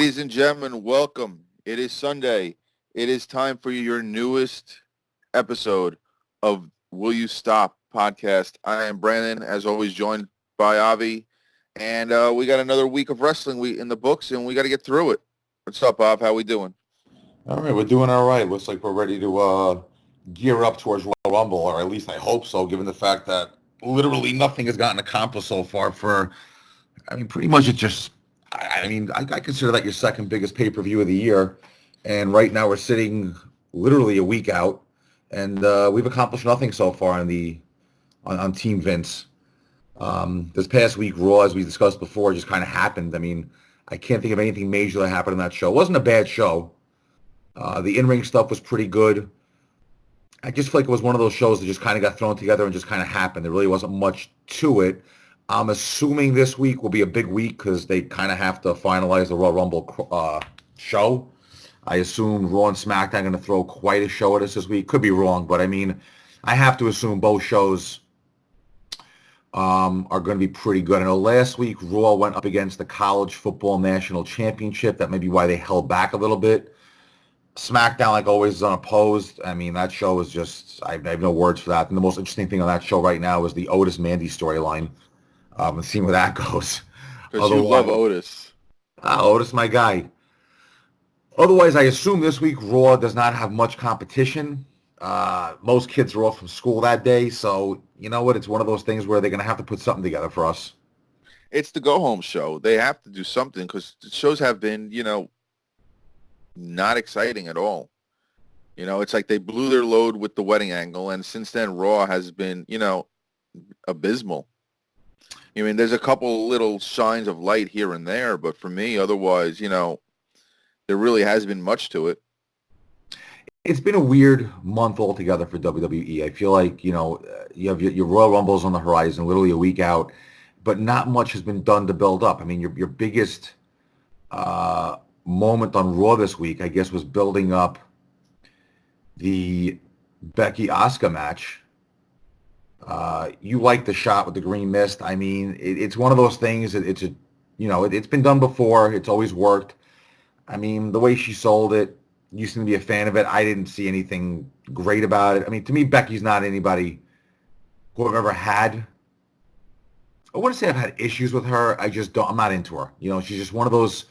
Ladies and gentlemen, welcome. It is Sunday. It is time for your newest episode of Will You Stop podcast. I am Brandon, as always, joined by Avi. And we got another week of wrestling in the books, and we got to get through it. What's up, Bob? How we doing? All right, we're doing all right. Looks like we're ready to gear up towards Royal Rumble, or at least I hope so, given the fact that literally nothing has gotten accomplished so far pretty much it's just, I consider that your second biggest pay-per-view of the year, and right now we're sitting literally a week out, and we've accomplished nothing so far on Team Vince. This past week, Raw, as we discussed before, just kind of happened. I mean, I can't think of anything major that happened in that show. It wasn't a bad show. The in-ring stuff was pretty good. I just feel like it was one of those shows that just kind of got thrown together and just kind of happened. There really wasn't much to it. I'm assuming this week will be a big week because they kind of have to finalize the Royal Rumble show. I assume Raw and SmackDown are going to throw quite a show at us this week. Could be wrong, but I mean, I have to assume both shows are going to be pretty good. I know last week Raw went up against the College Football National Championship. That may be why they held back a little bit. SmackDown, like always, is unopposed. I mean, that show was just, I have no words for that. And the most interesting thing on that show right now is the Otis Mandy storyline. And seeing where that goes. Because you love Otis. Otis, my guy. Otherwise, I assume this week Raw does not have much competition. Most kids are off from school that day. So, you know what? It's one of those things where they're going to have to put something together for us. It's the go-home show. They have to do something because the shows have been, not exciting at all. It's like they blew their load with the wedding angle, and since then Raw has been, abysmal. I mean, there's a couple little signs of light here and there, but for me, otherwise, there really has been much to it. It's been a weird month altogether for WWE. I feel like, you have your Royal Rumbles on the horizon, literally a week out, but not much has been done to build up. I mean, your biggest moment on Raw this week, I guess, was building up the Becky Asuka match. You like the shot with the green mist. I mean, it's one of those things. It's been done before. It's always worked. I mean, the way she sold it, you seem to be a fan of it. I didn't see anything great about it. I mean, to me, Becky's not anybody who I've ever had. I wouldn't say I've had issues with her. I'm not into her. She's just one of those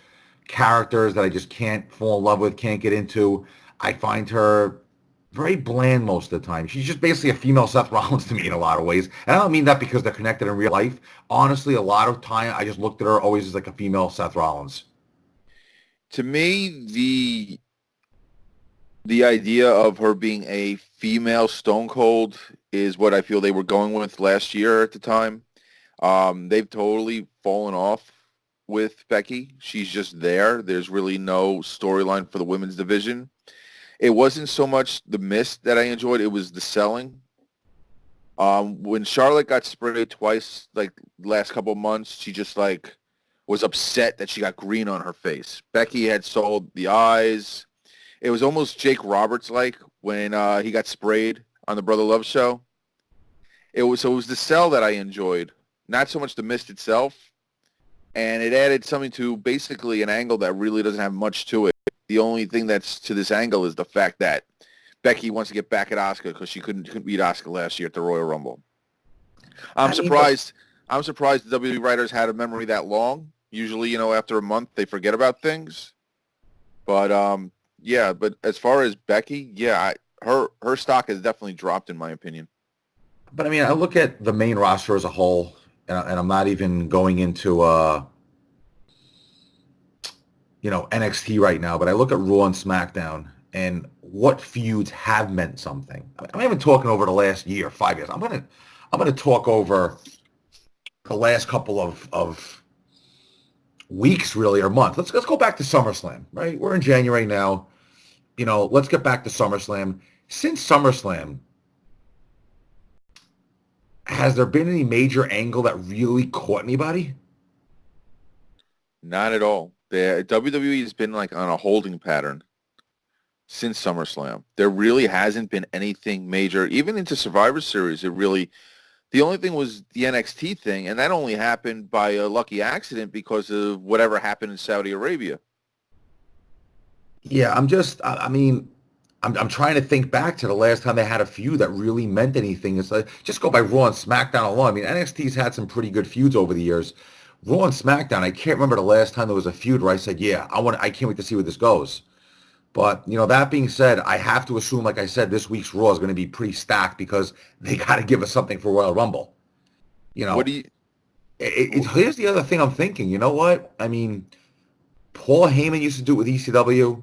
characters that I just can't fall in love with, can't get into. I find her very bland most of the time. She's just basically a female Seth Rollins to me in a lot of ways. And I don't mean that because they're connected in real life. Honestly, a lot of time I just looked at her always as like a female Seth Rollins. To me, the idea of her being a female Stone Cold is what I feel they were going with last year at the time. They've totally fallen off with Becky. She's just there. There's really no storyline for the women's division. It wasn't so much the mist that I enjoyed. It was the selling. When Charlotte got sprayed twice, like last couple of months, she just was upset that she got green on her face. Becky had sold the eyes. It was almost Jake Roberts-like when he got sprayed on the Brother Love show. It was the sell that I enjoyed, not so much the mist itself. And it added something to basically an angle that really doesn't have much to it. The only thing that's to this angle is the fact that Becky wants to get back at Asuka because she couldn't beat Asuka last year at the Royal Rumble. I'm surprised the WWE writers had a memory that long. Usually, after a month they forget about things. But but as far as Becky, her stock has definitely dropped in my opinion. But I mean, I look at the main roster as a whole. And I'm not even going into, NXT right now, but I look at Raw and SmackDown and what feuds have meant something. I'm even talking over the last year, 5 years. I'm gonna talk over the last couple of weeks, really, or months. Let's go back to SummerSlam, right? We're in January now. Let's get back to SummerSlam. Since SummerSlam, has there been any major angle that really caught anybody? Not at all. The WWE has been on a holding pattern since SummerSlam. There really hasn't been anything major. Even into Survivor Series, the only thing was the NXT thing, and that only happened by a lucky accident because of whatever happened in Saudi Arabia. Yeah, I'm trying to think back to the last time they had a feud that really meant anything. It's like just go by Raw and SmackDown alone. I mean, NXT's had some pretty good feuds over the years. Raw and SmackDown, I can't remember the last time there was a feud where I said, "Yeah, I can't wait to see where this goes." But that being said, I have to assume, like I said, this week's Raw is going to be pretty stacked because they got to give us something for Royal Rumble. You What do know, you? here's the other thing I'm thinking. You know what? I mean, Paul Heyman used to do it with ECW.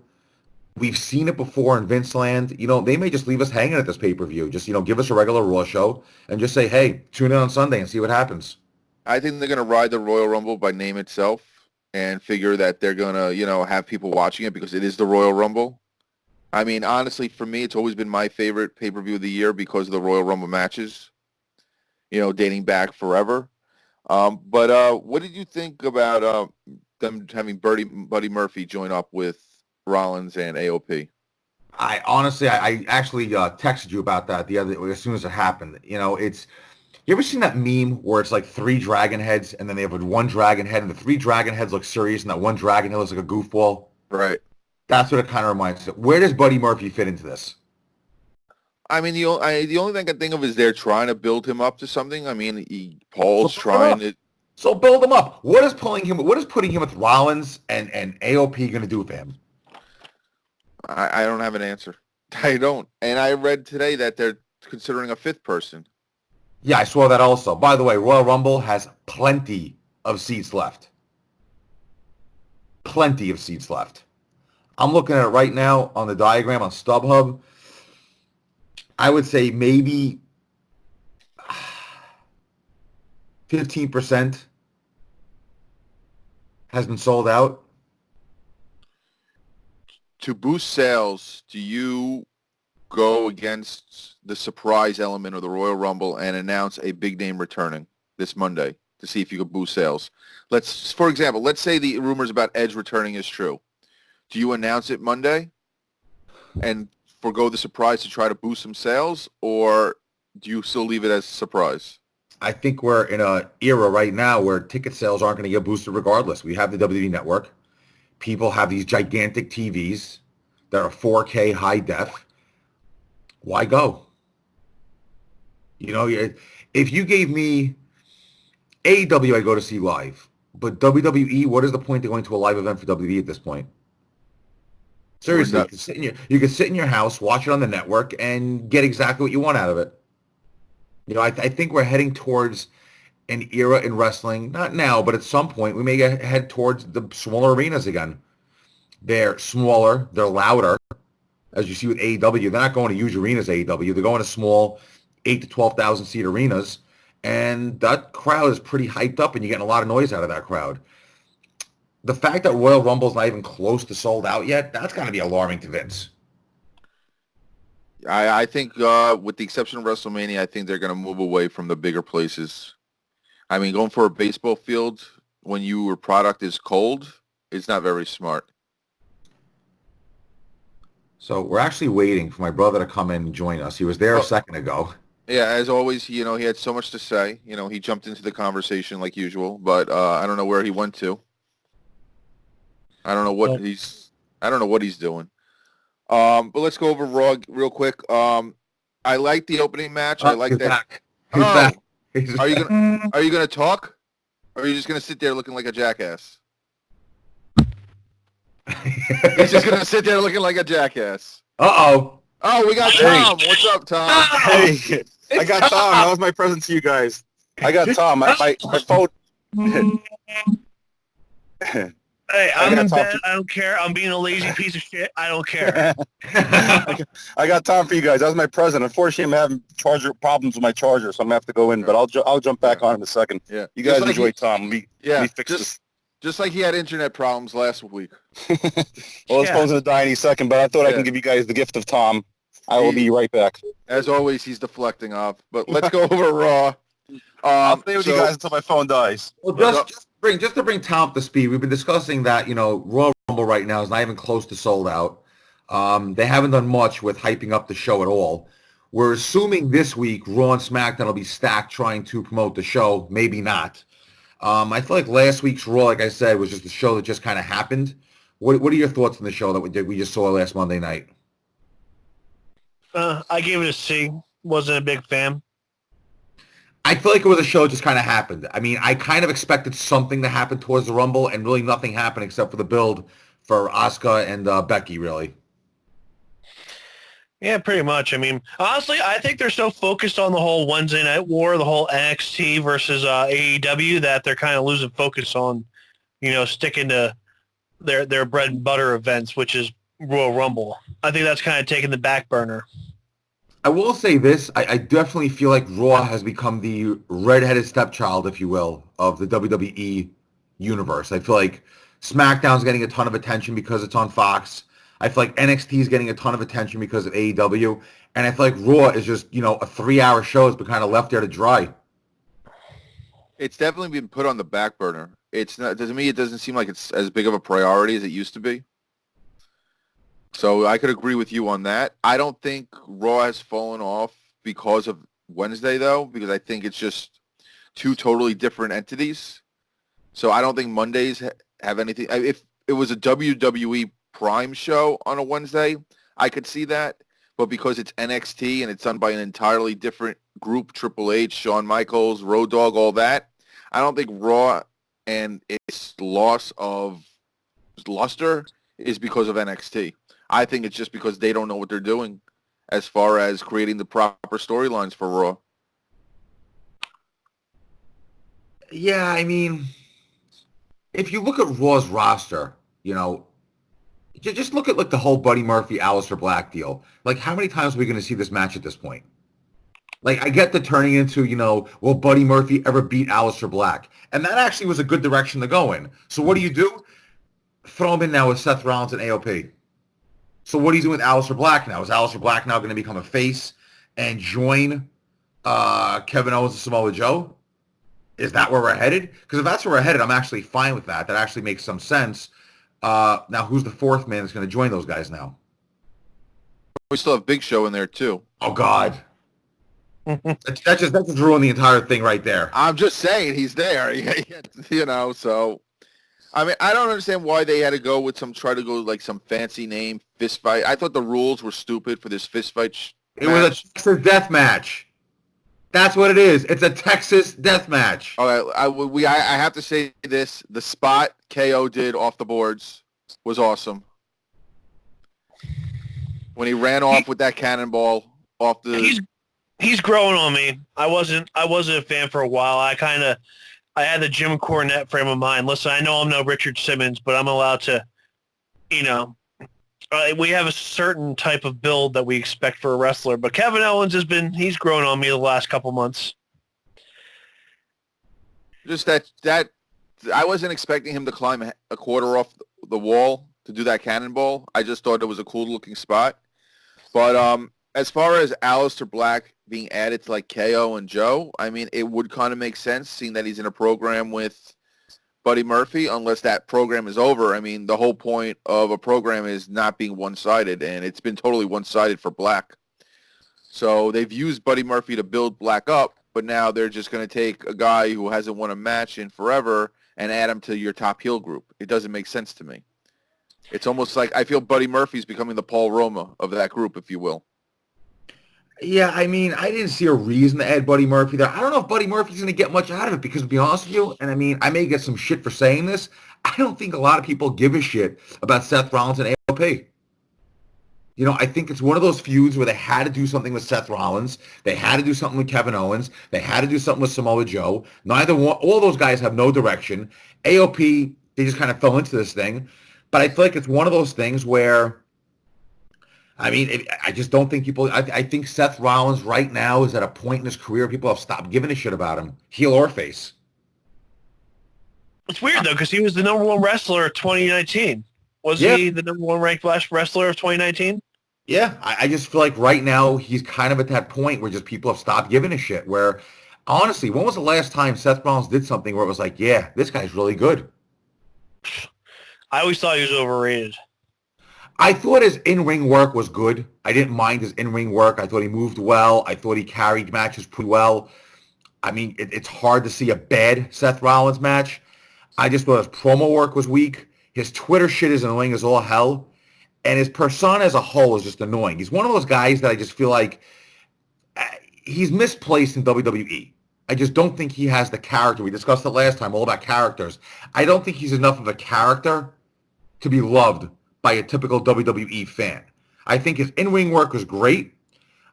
We've seen it before in Vince Land. They may just leave us hanging at this pay-per-view. Just, give us a regular Raw show and just say, hey, tune in on Sunday and see what happens. I think they're going to ride the Royal Rumble by name itself and figure that they're going to, have people watching it because it is the Royal Rumble. I mean, honestly, for me, it's always been my favorite pay-per-view of the year because of the Royal Rumble matches, dating back forever. But what did you think about them having Buddy Murphy join up with Rollins and AOP? I actually texted you about that as soon as it happened. You ever seen that meme where it's like three dragon heads and then they have one dragon head and the three dragon heads look serious and that one dragon head looks like a goofball? Right. That's what it kind of reminds me of. Where does Buddy Murphy fit into this? I mean, the only thing I can think of is they're trying to build him up to something. I mean, Paul's trying to. So build him up. What is putting him with Rollins and AOP going to do for him? I don't have an answer. I don't. And I read today that they're considering a fifth person. Yeah, I saw that also. By the way, Royal Rumble has plenty of seats left. Plenty of seats left. I'm looking at it right now on the diagram on StubHub. I would say maybe 15% has been sold out. To boost sales, do you go against the surprise element of the Royal Rumble and announce a big name returning this Monday to see if you could boost sales? For example, let's say the rumors about Edge returning is true. Do you announce it Monday and forgo the surprise to try to boost some sales, or do you still leave it as a surprise? I think we're in an era right now where ticket sales aren't going to get boosted regardless. We have the WWE Network. People have these gigantic TVs that are 4K high def. Why go? If you gave me AEW, I go to see live. But WWE, what is the point of going to a live event for WWE at this point? Seriously, you can sit in your house, watch it on the network, and get exactly what you want out of it. I think we're heading towards an era in wrestling, not now, but at some point, we may head towards the smaller arenas again. They're smaller, they're louder, as you see with AEW. They're not going to huge arenas, AEW. They're going to small 8,000 to 12,000 seat arenas, and that crowd is pretty hyped up, and you're getting a lot of noise out of that crowd. The fact that Royal Rumble's not even close to sold out yet, that's got to be alarming to Vince. I think, with the exception of WrestleMania, I think they're going to move away from the bigger places. I mean, going for a baseball field when your product is cold is not very smart. So we're actually waiting for my brother to come in and join us. He was there a second ago. Yeah, as always, he had so much to say. He jumped into the conversation like usual, but I don't know where he went to. I don't know what he's doing. But let's go over Raw real quick. I like the opening match. I like that. Back. He's back. Are you gonna talk? Or are you just gonna sit there looking like a jackass? He's just gonna sit there looking like a jackass. Uh-oh. Oh, we got Tom. What's up, Tom? Hey, I got Tom. That was my present to you guys. I got Tom. My phone. Hey, I'm in bed. I don't care. I'm being a lazy piece of shit. I don't care. I got Tom for you guys. That was my present. Unfortunately, I'm having charger problems with my charger, so I'm gonna have to go in. But I'll jump back on in a second. Yeah. You guys enjoy Tom. Let me fix this. Just like he had internet problems last week. Well, his phone's gonna die any second, but I thought I can give you guys the gift of Tom. I will be right back. As always, he's deflecting off. But let's go over Raw. I'll stay with you guys until my phone dies. Well, just to bring Tom up to speed, we've been discussing that, Royal Rumble right now is not even close to sold out. They haven't done much with hyping up the show at all. We're assuming this week Raw and SmackDown will be stacked trying to promote the show. Maybe not. I feel like last week's Raw, like I said, was just a show that just kind of happened, What are your thoughts on the show that we just saw last Monday night? I gave it a C. Wasn't a big fan. I feel like it was a show that just kind of happened. I mean, I kind of expected something to happen towards the Rumble, and really nothing happened except for the build for Asuka and Becky, really. Yeah, pretty much. I mean, honestly, I think they're so focused on the whole Wednesday Night War, the whole NXT versus AEW, that they're kind of losing focus on, sticking to their bread and butter events, which is Royal Rumble. I think that's kind of taking the back burner. I will say this. I definitely feel like Raw has become the redheaded stepchild, if you will, of the WWE universe. I feel like SmackDown's getting a ton of attention because it's on Fox. I feel like NXT is getting a ton of attention because of AEW. And I feel like Raw is just, a 3-hour show has been kind of left there to dry. It's definitely been put on the back burner. It's not, to me, it doesn't seem like it's as big of a priority as it used to be. So I could agree with you on that. I don't think Raw has fallen off because of Wednesday, though, because I think it's just two totally different entities. So I don't think Mondays have anything. If it was a WWE Prime show on a Wednesday, I could see that. But because it's NXT and it's done by an entirely different group, Triple H, Shawn Michaels, Road Dogg, all that, I don't think Raw and its loss of luster is because of NXT. I think it's just because they don't know what they're doing as far as creating the proper storylines for Raw. Yeah, I mean, if you look at Raw's roster, just look at like the whole Buddy Murphy, Aleister Black deal. Like, how many times are we going to see this match at this point? Like, I get the turning into, will Buddy Murphy ever beat Aleister Black? And that actually was a good direction to go in. So what do? Throw him in now with Seth Rollins and AOP. So what are you doing with Aleister Black now? Is Aleister Black now going to become a face and join Kevin Owens and Samoa Joe? Is that where we're headed? Because if that's where we're headed, I'm actually fine with that. That actually makes some sense. Now, who's the fourth man that's going to join those guys now? We still have Big Show in there, too. Oh, God. that just ruined the entire thing right there. I'm just saying he's there, so... I mean, I don't understand why they had to go with some fancy name, fist fight. I thought the rules were stupid for this fist fight It was a Texas death match. That's what it is. It's a Texas death match. Okay, I have to say this. The spot KO did off the boards was awesome. When he ran off with that cannonball off the... He's growing on me. I wasn't a fan for a while. I had the Jim Cornette frame of mind. Listen, I know I'm no Richard Simmons, but I'm allowed to, we have a certain type of build that we expect for a wrestler. But Kevin Owens he's grown on me the last couple months. Just that I wasn't expecting him to climb a quarter off the wall to do that cannonball. I just thought it was a cool looking spot. But as far as Aleister Black being added to like KO and Joe, I mean, it would kind of make sense seeing that he's in a program with Buddy Murphy, unless that program is over. I mean, the whole point of a program is not being one-sided, and it's been totally one-sided for Black. So they've used Buddy Murphy to build Black up, but now they're just going to take a guy who hasn't won a match in forever and add him to your top heel group. It doesn't make sense to me. It's almost like I feel Buddy Murphy's becoming the Paul Roma of that group, if you will. Yeah, I mean, I didn't see a reason to add Buddy Murphy there. I don't know if Buddy Murphy's going to get much out of it because, to be honest with you, and I mean, I may get some shit for saying this, I don't think a lot of people give a shit about Seth Rollins and AOP. I think it's one of those feuds where they had to do something with Seth Rollins. They had to do something with Kevin Owens. They had to do something with Samoa Joe. All those guys have no direction. AOP, they just kind of fell into this thing. But I feel like it's one of those things where, I mean, I just don't think people... I think Seth Rollins right now is at a point in his career people have stopped giving a shit about him, heel or face. It's weird, though, because he was the number one wrestler of 2019. Was he the number one ranked wrestler of 2019? Yeah, I just feel like right now he's kind of at that point where just people have stopped giving a shit, where, honestly, when was the last time Seth Rollins did something where it was like, yeah, this guy's really good? I always thought he was overrated. I thought his in-ring work was good. I didn't mind his in-ring work. I thought he moved well. I thought he carried matches pretty well. I mean, it's hard to see a bad Seth Rollins match. I just thought his promo work was weak. His Twitter shit is annoying as all hell. And his persona as a whole is just annoying. He's one of those guys that I just feel like he's misplaced in WWE. I just don't think he has the character. We discussed it last time, all about characters. I don't think he's enough of a character to be loved by a typical WWE fan. I think his in-ring work was great.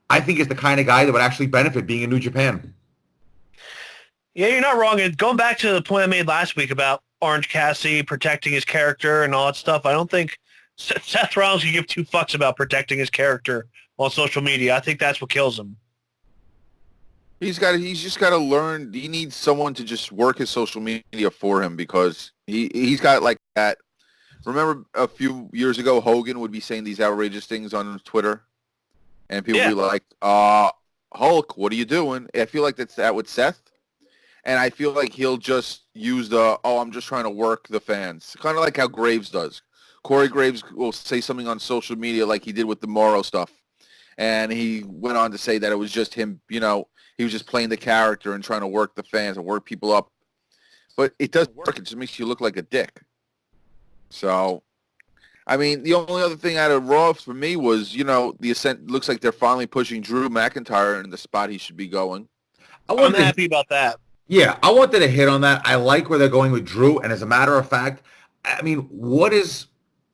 I think he's the kind of guy that would actually benefit being in New Japan. Yeah, you're not wrong. And going back to the point I made last week about Orange Cassidy protecting his character and all that stuff, I don't think Seth Rollins can give two fucks about protecting his character on social media. I think that's what kills him. He's just got to learn. He needs someone to just work his social media for him because he's got like that. Remember a few years ago, Hogan would be saying these outrageous things on Twitter, and people would be like, Hulk, what are you doing? I feel like that's that with Seth, and I feel like he'll just use I'm just trying to work the fans. Kind of like how Graves does. Corey Graves will say something on social media like he did with the Morrow stuff, and he went on to say that it was just him, he was just playing the character and trying to work the fans and work people up. But it doesn't work. It just makes you look like a dick. So, I mean, the only other thing out of Raw for me was, the Ascent looks like they're finally pushing Drew McIntyre in the spot he should be going. I'm happy about that. Yeah, I wanted to hit on that. I like where they're going with Drew. And as a matter of fact, I mean, what is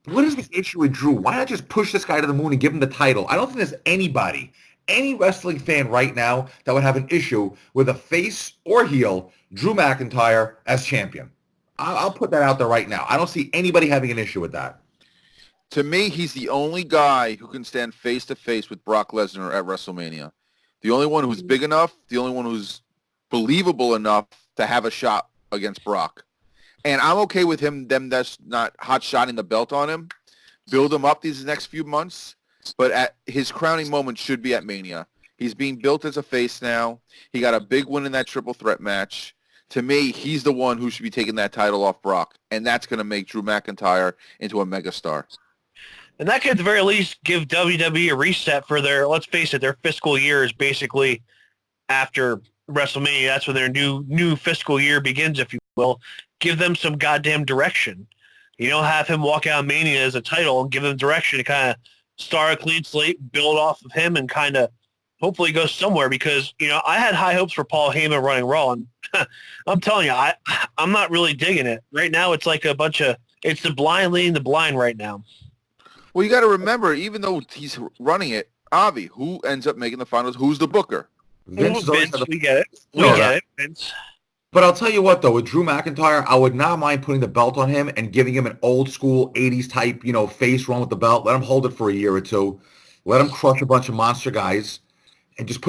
the issue with Drew? Why not just push this guy to the moon and give him the title? I don't think there's any wrestling fan right now that would have an issue with a face or heel Drew McIntyre as champion. I'll put that out there right now. I don't see anybody having an issue with that. To me, he's the only guy who can stand face-to-face with Brock Lesnar at WrestleMania. The only one who's big enough, the only one who's believable enough to have a shot against Brock. And I'm okay with them that's not hot-shotting the belt on him. Build him up these next few months. But at his crowning moment should be at Mania. He's being built as a face now. He got a big win in that triple threat match. To me, he's the one who should be taking that title off Brock, and that's going to make Drew McIntyre into a megastar. And that could at the very least give WWE a reset for let's face it, their fiscal year is basically after WrestleMania. That's when their new fiscal year begins, if you will. Give them some goddamn direction. Have him walk out of Mania as a title and give them direction to kind of start a clean slate, build off of him, and kind of hopefully go somewhere because, I had high hopes for Paul Heyman running Raw, and I'm telling you, I'm not really digging it. Right now, it's like it's the blind leading the blind right now. Well, you got to remember, even though he's running it, Avi, who ends up making the finals? Who's the booker? Vince, we get it. We get it, Vince. But I'll tell you what, though, with Drew McIntyre, I would not mind putting the belt on him and giving him an old school 80s type, face run with the belt. Let him hold it for a year or two. Let him crush a bunch of monster guys. And just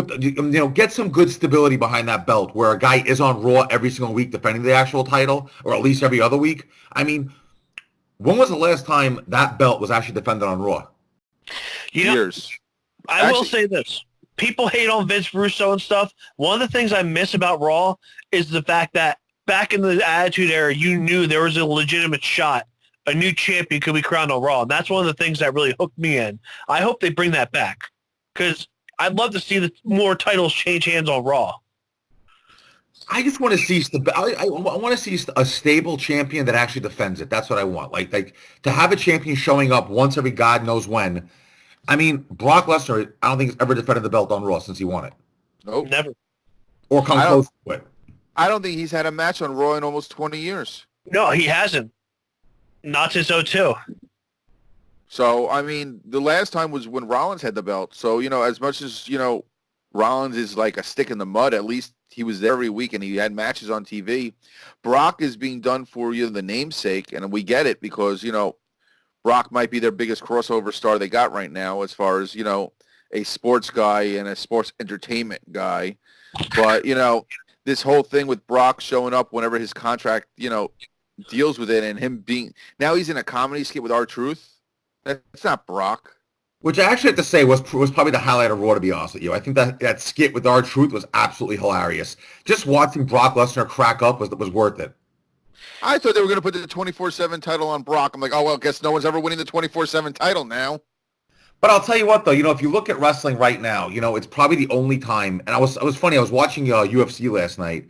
get some good stability behind that belt where a guy is on Raw every single week defending the actual title, or at least every other week. I mean, when was the last time that belt was actually defended on Raw? Years. I will say this. People hate on Vince Russo and stuff. One of the things I miss about Raw is the fact that back in the Attitude Era, you knew there was a legitimate shot. A new champion could be crowned on Raw. And that's one of the things that really hooked me in. I hope they bring that back because I'd love to see more titles change hands on Raw. I just want to see I want to see a stable champion that actually defends it. That's what I want. Like to have a champion showing up once every God knows when. I mean, Brock Lesnar, I don't think he's ever defended the belt on Raw since he won it. Nope. Never. Or come close to it. I don't think he's had a match on Raw in almost 20 years. No, he hasn't. Not since 2002. So, I mean, the last time was when Rollins had the belt. So, as much as, Rollins is like a stick in the mud, at least he was there every week and he had matches on TV. Brock is being done for the namesake, and we get it because, Brock might be their biggest crossover star they got right now as far as, a sports guy and a sports entertainment guy. But, this whole thing with Brock showing up whenever his contract, deals with it and him being – now he's in a comedy skit with R-Truth. That's not Brock. Which I actually have to say was probably the highlight of Raw, to be honest with you. I think that skit with R-Truth was absolutely hilarious. Just watching Brock Lesnar crack up was worth it. I thought they were going to put the 24/7 title on Brock. I'm like, oh, well, guess no one's ever winning the 24/7 title now. But I'll tell you what, though, if you look at wrestling right now, it's probably the only time, and I was funny, I was watching UFC last night,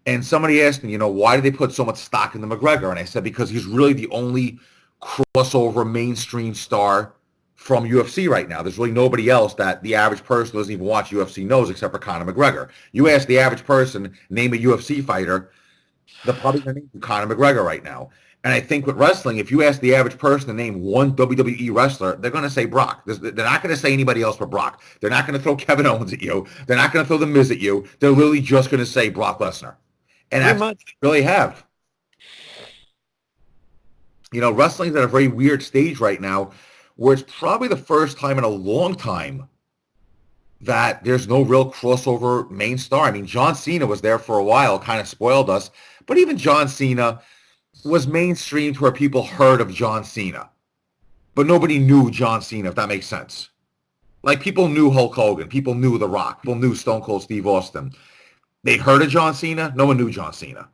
And somebody asked me, why do they put so much stock in the McGregor? And I said, because he's really the only crossover mainstream star from UFC right now. There's really nobody else that the average person who doesn't even watch UFC knows except for Conor McGregor. You ask the average person, name a UFC fighter, they're probably going to name Conor McGregor right now. And I think with wrestling, if you ask the average person to name one WWE wrestler, they're going to say Brock. They're not going to say anybody else but Brock. They're not going to throw Kevin Owens at you. They're not going to throw The Miz at you. They're literally just going to say Brock Lesnar. And that's what they really have. Wrestling's at a very weird stage right now where it's probably the first time in a long time that there's no real crossover main star. I mean, John Cena was there for a while, kind of spoiled us. But even John Cena was mainstream to where people heard of John Cena. But nobody knew John Cena, if that makes sense. Like, people knew Hulk Hogan. People knew The Rock. People knew Stone Cold Steve Austin. They heard of John Cena. No one knew John Cena.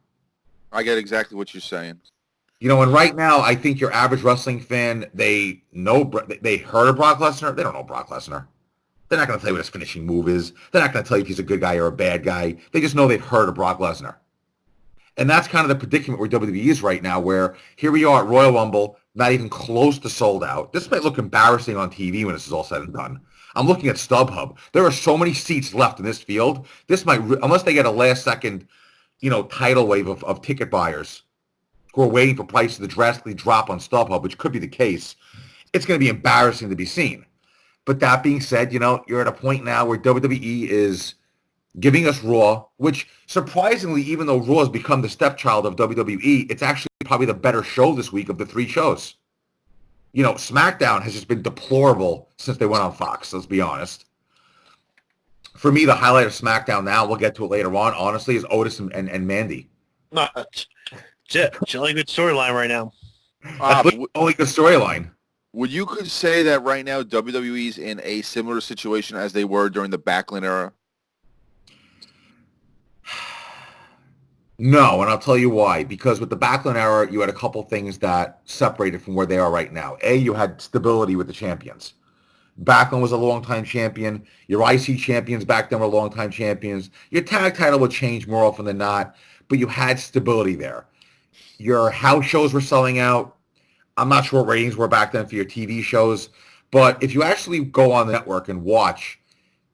I get exactly what you're saying. And right now, I think your average wrestling fan, they heard of Brock Lesnar. They don't know Brock Lesnar. They're not going to tell you what his finishing move is. They're not going to tell you if he's a good guy or a bad guy. They just know they've heard of Brock Lesnar. And that's kind of the predicament where WWE is right now, where here we are at Royal Rumble, not even close to sold out. This might look embarrassing on TV when this is all said and done. I'm looking at StubHub. There are so many seats left in this field. This might, unless they get a last-second, tidal wave of ticket buyers who are waiting for prices to drastically drop on StubHub, which could be the case, it's going to be embarrassing to be seen. But that being said, you're at a point now where WWE is giving us Raw, which surprisingly, even though Raw has become the stepchild of WWE, it's actually probably the better show this week of the three shows. SmackDown has just been deplorable since they went on Fox, let's be honest. For me, the highlight of SmackDown now, we'll get to it later on, honestly, is Otis and Mandy. It's a really good storyline right now. Only good storyline. Would you could say that right now WWE's in a similar situation as they were during the Backlund era? No, and I'll tell you why. Because with the Backlund era, you had a couple things that separated from where they are right now. A, you had stability with the champions. Backlund was a long-time champion. Your IC champions back then were long-time champions. Your tag title would change more often than not, but you had stability there. Your house shows were selling out. I'm not sure what ratings were back then for your TV shows, but if you actually go on the network and watch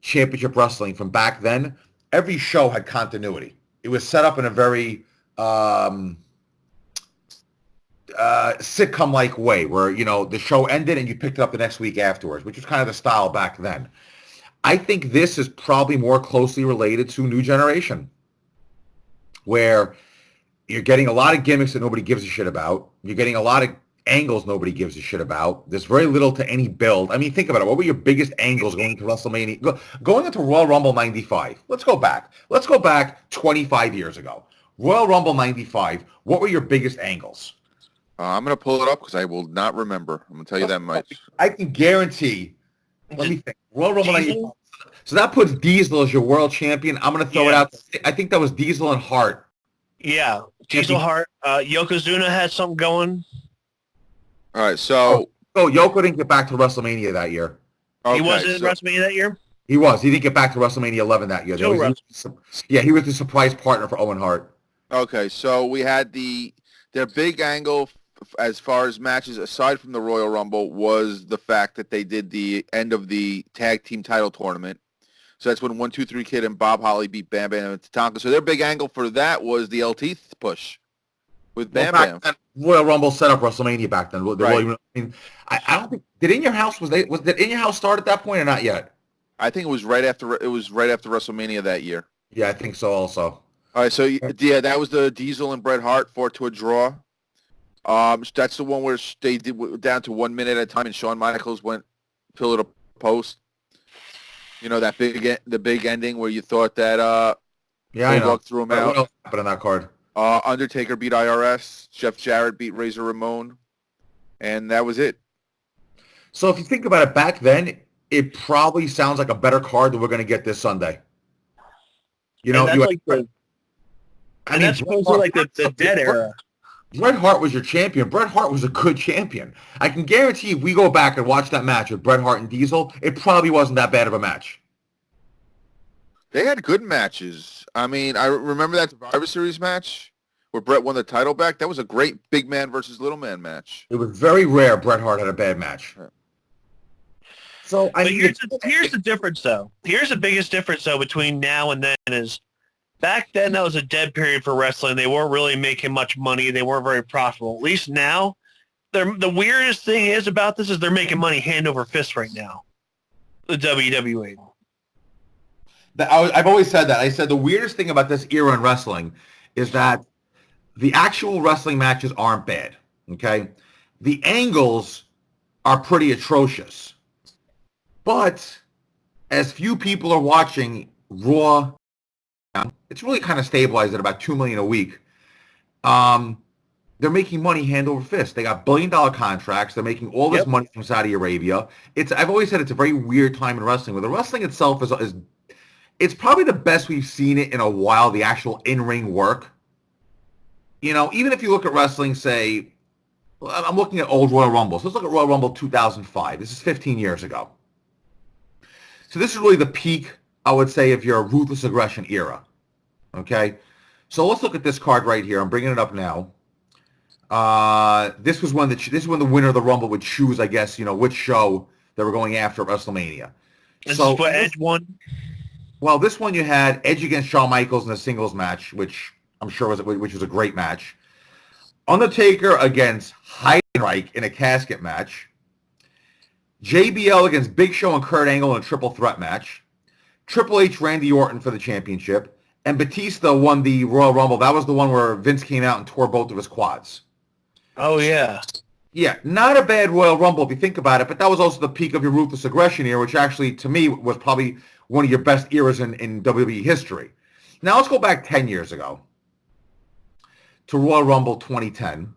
Championship Wrestling from back then, every show had continuity. It was set up in a very sitcom-like way where, the show ended and you picked it up the next week afterwards, which was kind of the style back then. I think this is probably more closely related to New Generation, where you're getting a lot of gimmicks that nobody gives a shit about. You're getting a lot of angles nobody gives a shit about. There's very little to any build. I mean, think about it. What were your biggest angles going into WrestleMania? Going into Royal Rumble 95. Let's go back. Let's go back 25 years ago. Royal Rumble 95. What were your biggest angles? I'm going to pull it up because I will not remember. I'm going to tell you that much. I can guarantee. Let me think. Royal Rumble 95. So that puts Diesel as your world champion. I'm going to throw it out. I think that was Diesel and Hart. Yeah. Diesel, Hart. Yokozuna had something going. All right, so Yoko didn't get back to WrestleMania that year. Okay, he wasn't in WrestleMania that year? He was. He didn't get back to WrestleMania 11 that year. He was the surprise partner for Owen Hart. Okay, so we had their big angle as far as matches, aside from the Royal Rumble, was the fact that they did the end of the tag team title tournament. So that's when 1-2-3 Kid and Bob Holly beat Bam Bam and Tatanka. So their big angle for that was the LT push with Bam Bam. Then, Royal Rumble set up WrestleMania back then. Right. I don't think did In Your House did In Your House start at that point or not yet? I think it was right after WrestleMania that year. Yeah, I think so also. All right, so yeah, that was the Diesel and Bret Hart fought to a draw. That's the one where they did down to 1 minute at a time, and Shawn Michaels went pillar to post. The big ending where you thought that I know. threw him out. What else happened on that card? Undertaker beat IRS. Jeff Jarrett beat Razor Ramon, and that was it. So if you think about it, back then it probably sounds like a better card than we're going to get this Sunday. That's supposed to be like the dead era. Bret Hart was your champion. Bret Hart was a good champion. I can guarantee if we go back and watch that match with Bret Hart and Diesel, it probably wasn't that bad of a match. They had good matches. I mean, I remember that Survivor Series match where Brett won the title back. That was a great big man versus little man match. It was very rare Bret Hart had a bad match. So, I But mean, here's the difference, though. Here's the biggest difference, though, between now and then is back then that was a dead period for wrestling. They weren't really making much money. They weren't very profitable. At least now, the weirdest thing is about this is they're making money hand over fist right now. The WWE. I've always said that. I said the weirdest thing about this era in wrestling is that the actual wrestling matches aren't bad, okay? The angles are pretty atrocious. But as few people are watching Raw, it's really kind of stabilized at about $2 million a week. They're making money hand over fist. They got billion-dollar contracts. They're making all this money from Saudi Arabia. I've always said it's a very weird time in wrestling, where the wrestling itself is it's probably the best we've seen it in a while, the actual in-ring work. You know, even if you look at wrestling, say, I'm looking at old Royal Rumbles. Let's look at Royal Rumble 2005. This is 15 years ago. So this is really the peak, I would say, of your Ruthless Aggression era. Okay? So let's look at this card right here. I'm bringing it up now. This was when the winner of the Rumble would choose, I guess, which show they were going after at WrestleMania. This is what Edge won? Well, this one you had Edge against Shawn Michaels in a singles match, which I'm sure was a great match. Undertaker against Heidenreich in a casket match. JBL against Big Show and Kurt Angle in a triple threat match. Triple H, Randy Orton for the championship. And Batista won the Royal Rumble. That was the one where Vince came out and tore both of his quads. Oh, yeah. Yeah, not a bad Royal Rumble if you think about it, but that was also the peak of your Ruthless Aggression era, which actually, to me, was probably one of your best eras in WWE history. Now, let's go back 10 years ago to Royal Rumble 2010.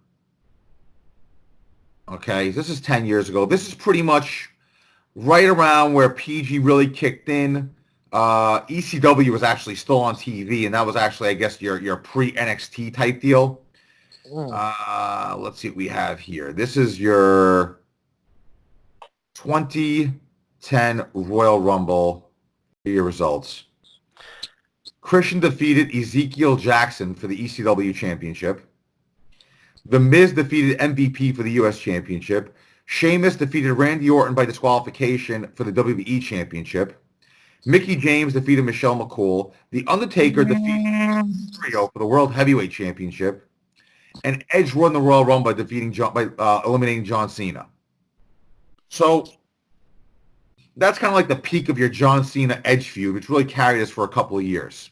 Okay, this is 10 years ago. This is pretty much right around where PG really kicked in. ECW was actually still on TV, and that was actually, I guess, your pre-NXT type deal. Let's see what we have here. This is your 2010 Royal Rumble. Your results. Christian defeated Ezekiel Jackson for the ECW Championship. The Miz defeated MVP for the U.S. Championship. Sheamus defeated Randy Orton by disqualification for the WWE Championship. Mickie James defeated Michelle McCool. The Undertaker defeated Mysterio for the World Heavyweight Championship. And Edge won the Royal Rumble by eliminating John Cena. So that's kind of like the peak of your John Cena Edge feud, which really carried us for a couple of years.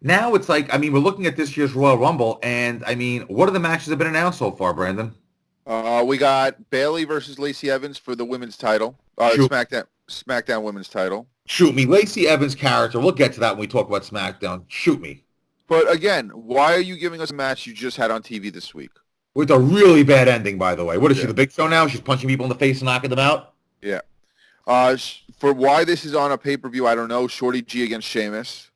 Now it's like, we're looking at this year's Royal Rumble, and, what are the matches that have been announced so far, Brandon? We got Bayley versus Lacey Evans for the women's title. SmackDown women's title. Shoot me. Lacey Evans' character, we'll get to that when we talk about SmackDown. Shoot me. But again, why are you giving us a match you just had on TV this week? With a really bad ending, by the way. What is she, the Big Show now? She's punching people in the face and knocking them out? Yeah. For why this is on a pay-per-view, I don't know. Shorty G against Sheamus.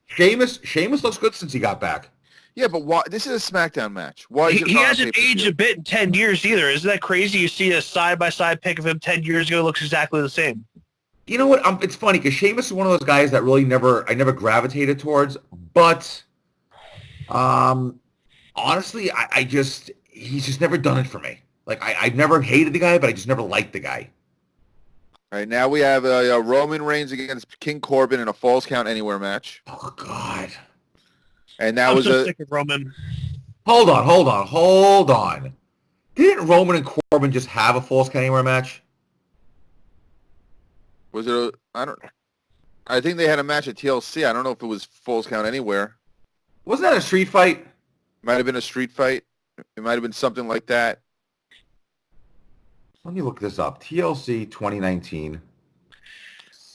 Sheamus looks good since he got back. Yeah, but why? This is a SmackDown match. Why? He hasn't aged a bit in 10 years either. Isn't that crazy? You see a side-by-side pic of him 10 years ago, looks exactly the same. You know what? It's funny because Sheamus is one of those guys that really I never gravitated towards. But honestly, he's just never done it for me. Like I've never hated the guy, but I just never liked the guy. All right, now we have Roman Reigns against King Corbin in a Falls Count Anywhere match. Oh God! And that was so sick of Roman. Hold on. Didn't Roman and Corbin just have a Falls Count Anywhere match? Was it I think they had a match at TLC. I don't know if it was Falls Count Anywhere. Wasn't that a street fight? Might have been a street fight. It might have been something like that. Let me look this up. TLC 2019.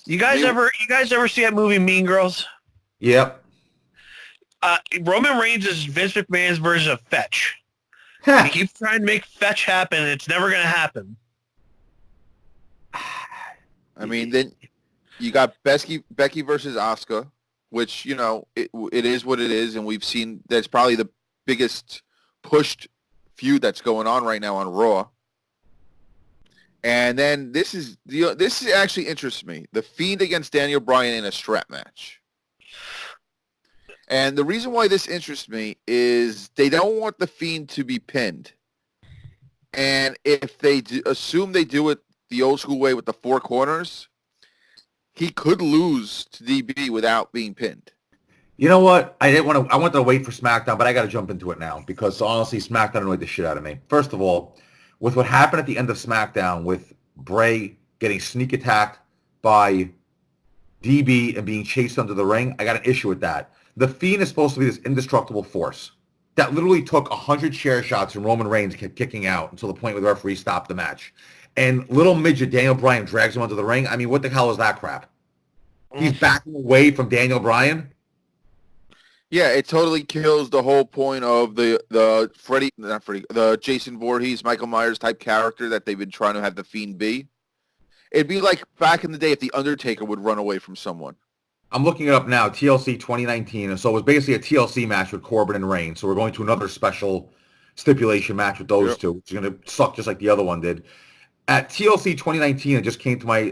You guys ever see that movie Mean Girls? Yep. Roman Reigns is Vince McMahon's version of Fetch. He keeps trying to make Fetch happen, and it's never going to happen. Then you got Becky versus Asuka, which, it is what it is, and we've seen that's probably the biggest pushed feud that's going on right now on Raw. And then this actually interests me. The Fiend against Daniel Bryan in a strap match. And the reason why this interests me is they don't want the Fiend to be pinned. And if they assume they do it the old school way with the four corners, he could lose to DB without being pinned. You know what? I wanted to wait for SmackDown, but I got to jump into it now because honestly, SmackDown annoyed the shit out of me. First of all, with what happened at the end of SmackDown with Bray getting sneak attacked by DB and being chased under the ring, I got an issue with that. The Fiend is supposed to be this indestructible force that literally took 100 chair shots and Roman Reigns kept kicking out until the point where the referee stopped the match. And little midget Daniel Bryan drags him under the ring. I mean, what the hell is that crap? He's backing away from Daniel Bryan? Yeah, it totally kills the whole point of the Jason Voorhees, Michael Myers type character that they've been trying to have the Fiend be. It'd be like back in the day if The Undertaker would run away from someone. I'm looking it up now, TLC 2019. And so it was basically a TLC match with Corbin and Reigns. So we're going to another special stipulation match with those two, which is going to suck just like the other one did. At TLC 2019, it just came to my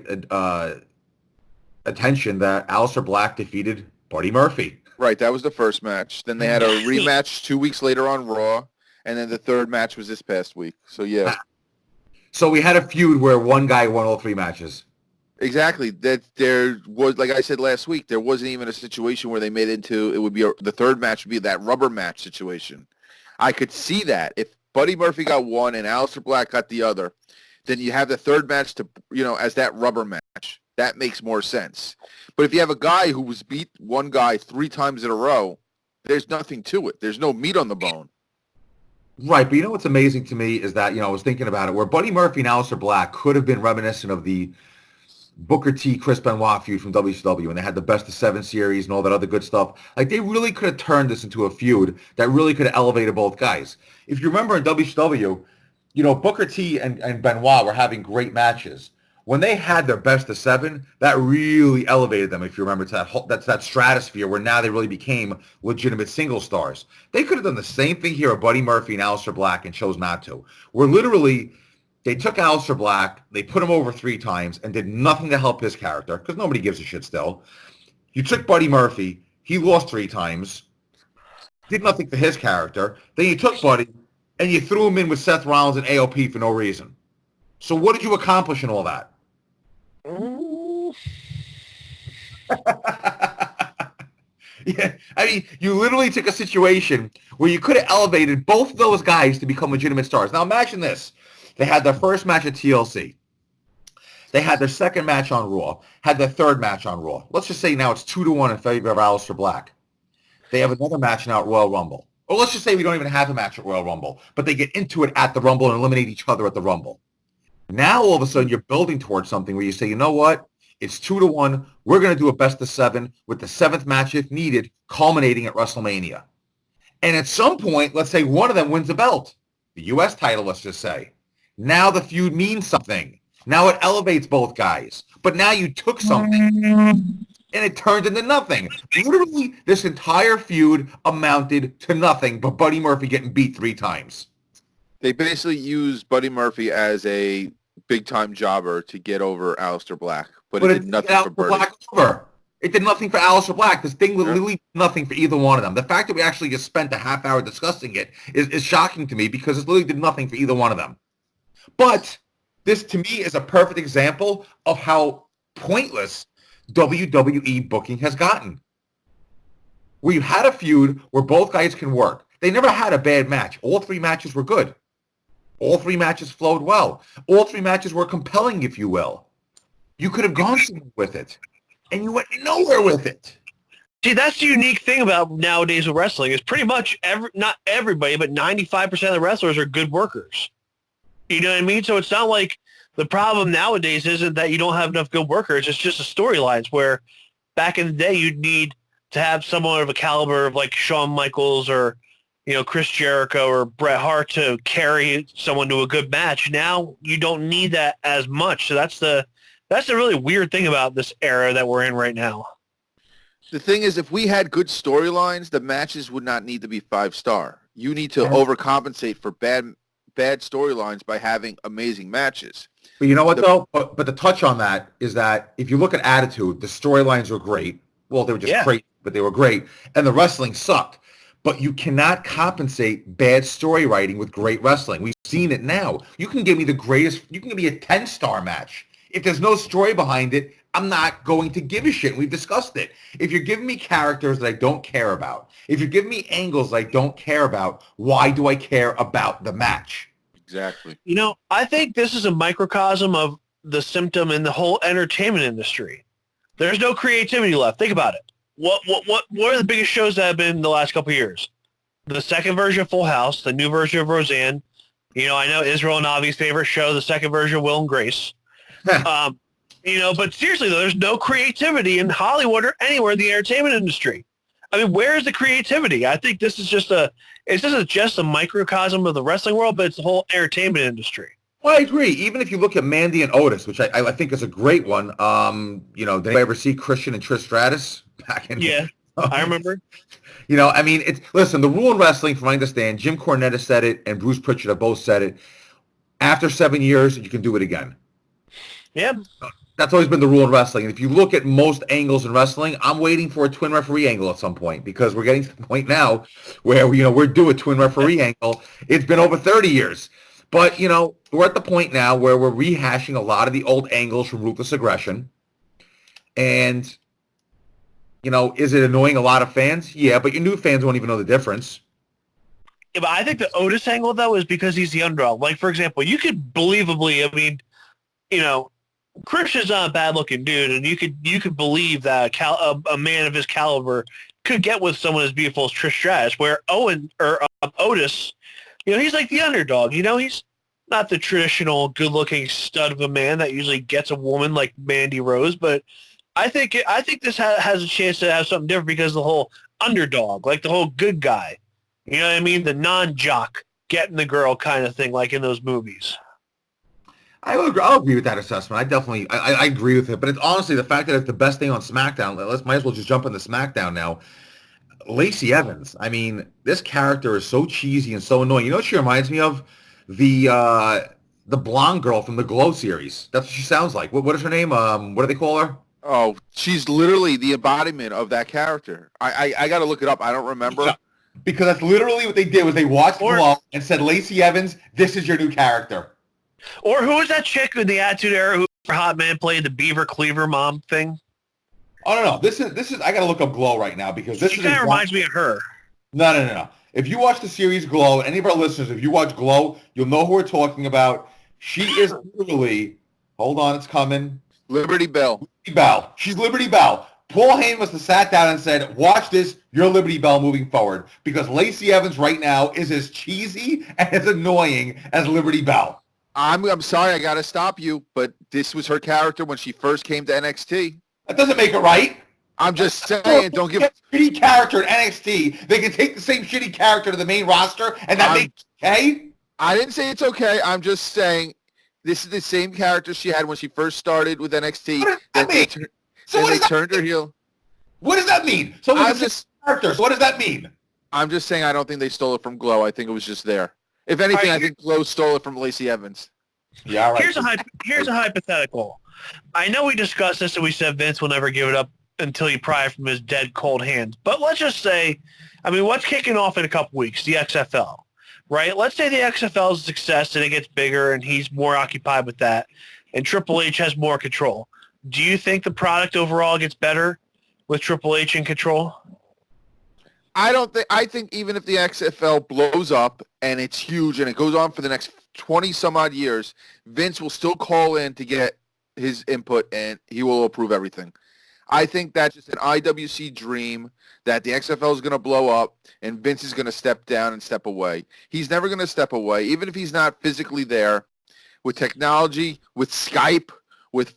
attention that Aleister Black defeated Buddy Murphy. Right, that was the first match. Then they had a rematch 2 weeks later on Raw, and then the third match was this past week. So, yeah. So we had a feud where one guy won all three matches. Exactly. That there was, like I said last week, there wasn't even a situation where they made it into, it would be, the third match would be that rubber match situation. I could see that. If Buddy Murphy got one and Aleister Black got the other, then you have the third match to, as that rubber match. That makes more sense. But if you have a guy who was beat one guy 3 times in a row, there's nothing to it. There's no meat on the bone. Right, but you know what's amazing to me is that, I was thinking about it, where Buddy Murphy and Aleister Black could have been reminiscent of the Booker T, Chris Benoit feud from WCW, and they had the Best of 7 series and all that other good stuff. Like, they really could have turned this into a feud that really could have elevated both guys. If you remember in WCW, Booker T and Benoit were having great matches. When they had their Best of 7, that really elevated them, if you remember, to that stratosphere where now they really became legitimate single stars. They could have done the same thing here with Buddy Murphy and Aleister Black and chose not to. Where literally, they took Aleister Black, they put him over 3 times and did nothing to help his character, because nobody gives a shit still. You took Buddy Murphy, he lost 3 times, did nothing for his character. Then you took Buddy, and you threw him in with Seth Rollins and AOP for no reason. So what did you accomplish in all that? Yeah, I mean, you literally took a situation where you could have elevated both of those guys to become legitimate stars. Now imagine this. They had their first match at TLC. They had their second match on Raw. Had their third match on Raw. Let's just say now it's 2-1 in favor of Aleister Black. They have another match now at Royal Rumble. Or let's just say we don't even have a match at Royal Rumble, but they get into it at the Rumble and eliminate each other at the Rumble. Now, all of a sudden, you're building towards something where you say, you know what? It's 2-1. We're going to do a best of 7 with the 7th match, if needed, culminating at WrestleMania. And at some point, let's say one of them wins a belt. The U.S. title, let's just say. Now the feud means something. Now it elevates both guys. But now you took something, and it turned into nothing. Literally, this entire feud amounted to nothing but Buddy Murphy getting beat 3 times. They basically used Buddy Murphy as a big-time jobber to get over Aleister Black, but it did nothing for Buddy. It did nothing for Aleister Black. This thing literally did nothing for either one of them. The fact that we actually just spent a half hour discussing it is shocking to me because it literally did nothing for either one of them. But this, to me, is a perfect example of how pointless WWE booking has gotten. We've had a feud where both guys can work. They never had a bad match. All 3 matches were good. All 3 matches flowed well. All 3 matches were compelling, if you will. You could have gone somewhere with it, and you went nowhere with it. See, that's the unique thing about nowadays with wrestling is pretty much not everybody, but 95% of the wrestlers are good workers. You know what I mean? So it's not like the problem nowadays isn't that you don't have enough good workers. It's just the storylines where back in the day you'd need to have someone of a caliber of like Shawn Michaels or Chris Jericho or Bret Hart to carry someone to a good match. Now you don't need that as much. So that's the really weird thing about this era that we're in right now. The thing is, if we had good storylines, the matches would not need to be 5-star. You need to overcompensate for bad bad storylines by having amazing matches. But you know what, though? But the touch on that is that if you look at Attitude, the storylines were great. Well, they were just crazy, but they were great. And the wrestling sucked. But you cannot compensate bad story writing with great wrestling. We've seen it now. You can give me the greatest, you can give me a 10-star match. If there's no story behind it, I'm not going to give a shit. We've discussed it. If you're giving me characters that I don't care about, if you're giving me angles that I don't care about, why do I care about the match? Exactly. You know, I think this is a microcosm of the symptom in the whole entertainment industry. There's no creativity left. Think about it. What are the biggest shows that have been in the last couple of years? The second version of Full House, the new version of Roseanne. You know, I know Israel and Avi's favorite show, the second version of Will and Grace. You know, but seriously though, there's no creativity in Hollywood or anywhere in the entertainment industry. I mean, where is the creativity? I think this is just a microcosm of the wrestling world, but it's the whole entertainment industry. Well, I agree. Even if you look at Mandy and Otis, which I think is a great one. You know, did I ever see Christian and Trish Stratus back in? Yeah, I remember. You know, I mean, listen, the rule in wrestling, from what I understand, Jim Cornette has said it and Bruce Pritchard have both said it. After 7 years, you can do it again. Yeah. That's always been the rule in wrestling. And if you look at most angles in wrestling, I'm waiting for a twin referee angle at some point, because we're getting to the point now where, you know, we're due a twin referee angle. It's been over 30 years. But, you know, we're at the point now where we're rehashing a lot of the old angles from Ruthless Aggression. And, you know, is it annoying a lot of fans? Yeah, but your new fans won't even know the difference. Yeah, but I think the Otis angle, though, is because he's the underdog. Like, for example, you could believably, I mean, you know, Christian's not a bad-looking dude, and you could believe that a man of his caliber could get with someone as beautiful as Trish Stratus, where Otis, you know, he's like the underdog. You know, he's not the traditional good-looking stud of a man that usually gets a woman like Mandy Rose, but I think this has a chance to have something different because of the whole underdog, like the whole good guy. You know what I mean? The non-jock getting the girl kind of thing, like in those movies. I'll agree with that assessment. I agree with it. But it's honestly the fact that it's the best thing on SmackDown. Might as well just jump into SmackDown now. Lacey Evans. I mean, this character is so cheesy and so annoying. You know what she reminds me of? The blonde girl from the Glow series. That's what she sounds like. What is her name? What do they call her? Oh, she's literally the embodiment of that character. I got to look it up. I don't remember. Yeah, because that's literally what they did. Was they watched Glow and said, Lacey Evans, this is your new character. Or who was that chick in the Attitude Era who for Hot Man played the Beaver Cleaver mom thing? Oh no. This is I gotta look up Glow right now, because this kind of reminds me of her. No. If you watch the series Glow, any of our listeners, if you watch Glow, you'll know who we're talking about. She is literally, hold on, it's coming. Liberty Bell. Liberty Bell. She's Liberty Bell. Paul Heyman must have sat down and said, watch this, you're Liberty Bell moving forward. Because Lacey Evans right now is as cheesy and as annoying as Liberty Bell. I'm sorry, I got to stop you, but this was her character when she first came to NXT. That doesn't make it right. I'm just saying, don't give... shitty character in NXT. They can take the same shitty character to the main roster, and that makes it okay? I didn't say it's okay. I'm just saying this is the same character she had when she first started with NXT. What does that mean? They turned her heel. What does that mean? So what does that mean? I'm just saying I don't think they stole it from Glow. I think it was just there. If anything, I think Glow stole it from Lacey Evans. Yeah, all right. Here's a hypothetical. I know we discussed this and we said Vince will never give it up until he pry from his dead cold hands. But let's just say, I mean, what's kicking off in a couple weeks? The XFL, right? Let's say the XFL is a success and it gets bigger and he's more occupied with that and Triple H has more control. Do you think the product overall gets better with Triple H in control? I think even if the XFL blows up and it's huge and it goes on for the next 20 some odd years, Vince will still call in to get his input and he will approve everything. I think that's just an IWC dream that the XFL is going to blow up and Vince is going to step down and step away. He's never going to step away, even if he's not physically there. With technology, with Skype, with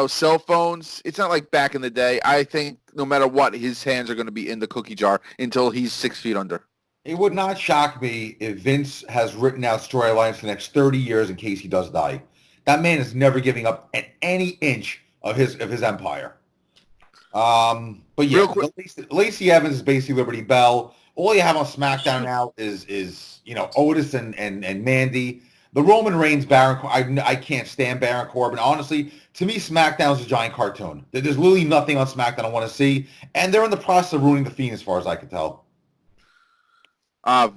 cell phones. It's not like back in the day. I think no matter what, his hands are going to be in the cookie jar until he's 6 feet under. It would not shock me if Vince has written out storylines for the next 30 years in case he does die. That man is never giving up any inch of his empire. But yeah, Lacey Evans is basically Liberty Bell. All you have on SmackDown now is Otis and Mandy. The Roman Reigns Baron. I can't stand Baron Corbin. Honestly, to me, SmackDown's a giant cartoon. There's literally nothing on SmackDown I want to see, and they're in the process of ruining the Fiend, as far as I can tell.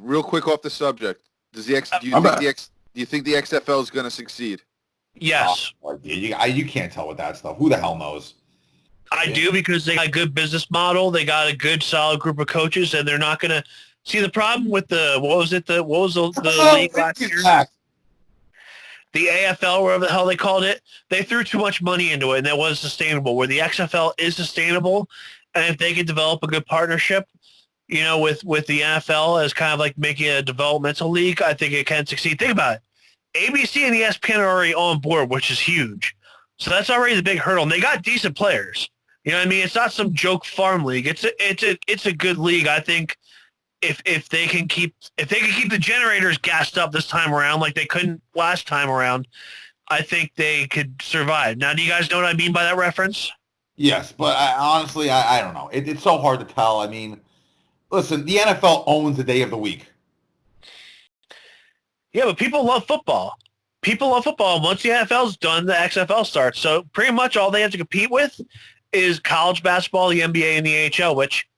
Real quick off the subject, do you think the XFL is going to succeed? Yes. Oh, you can't tell with that stuff. Who the hell knows? I do, because they got a good business model. They got a good, solid group of coaches, and they're not going to see the problem with the league last year? The AFL, whatever the hell they called it. They threw too much money into it, and that wasn't sustainable. Where the XFL is sustainable, and if they can develop a good partnership, with the NFL as kind of like making a developmental league, I think it can succeed. Think about it. ABC and ESPN are already on board, which is huge. So that's already the big hurdle. And they got decent players. You know what I mean? It's not some joke farm league. It's a good league. I think if they can keep the generators gassed up this time around like they couldn't last time around, I think they could survive. Now, do you guys know what I mean by that reference? Yes, but honestly, I don't know. It's so hard to tell. I mean, listen, the NFL owns the day of the week. Yeah, but people love football. People love football. Once the NFL's done, the XFL starts. So pretty much all they have to compete with is college basketball, the NBA, and the AHL, which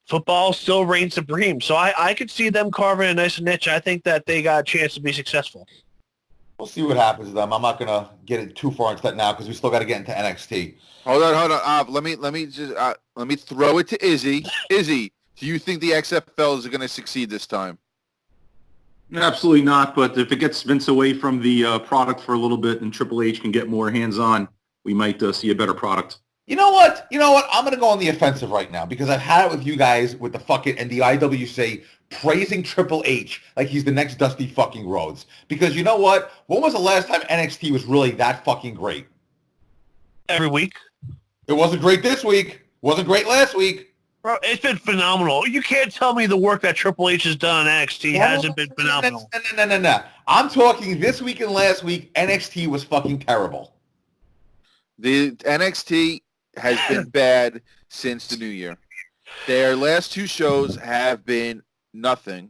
football still reigns supreme. So I could see them carving a nice niche. I think that they got a chance to be successful. We'll see what happens to them. I'm not going to get it too far into that now because we still got to get into NXT. Hold on. Let me throw it to Izzy. Izzy, do you think the XFL is going to succeed this time? Absolutely not, but if it gets Vince away from the product for a little bit and Triple H can get more hands-on, we might see a better product. You know what? I'm going to go on the offensive right now because I've had it with you guys with the fucking and the IWC praising Triple H like he's the next Dusty fucking Rhodes. Because you know what? When was the last time NXT was really that fucking great? Every week. It wasn't great this week. Wasn't great last week. Bro, it's been phenomenal. You can't tell me the work that Triple H has done on NXT hasn't been phenomenal. No. I'm talking this week and last week, NXT was fucking terrible. The NXT has been bad since the new year. Their last two shows have been nothing.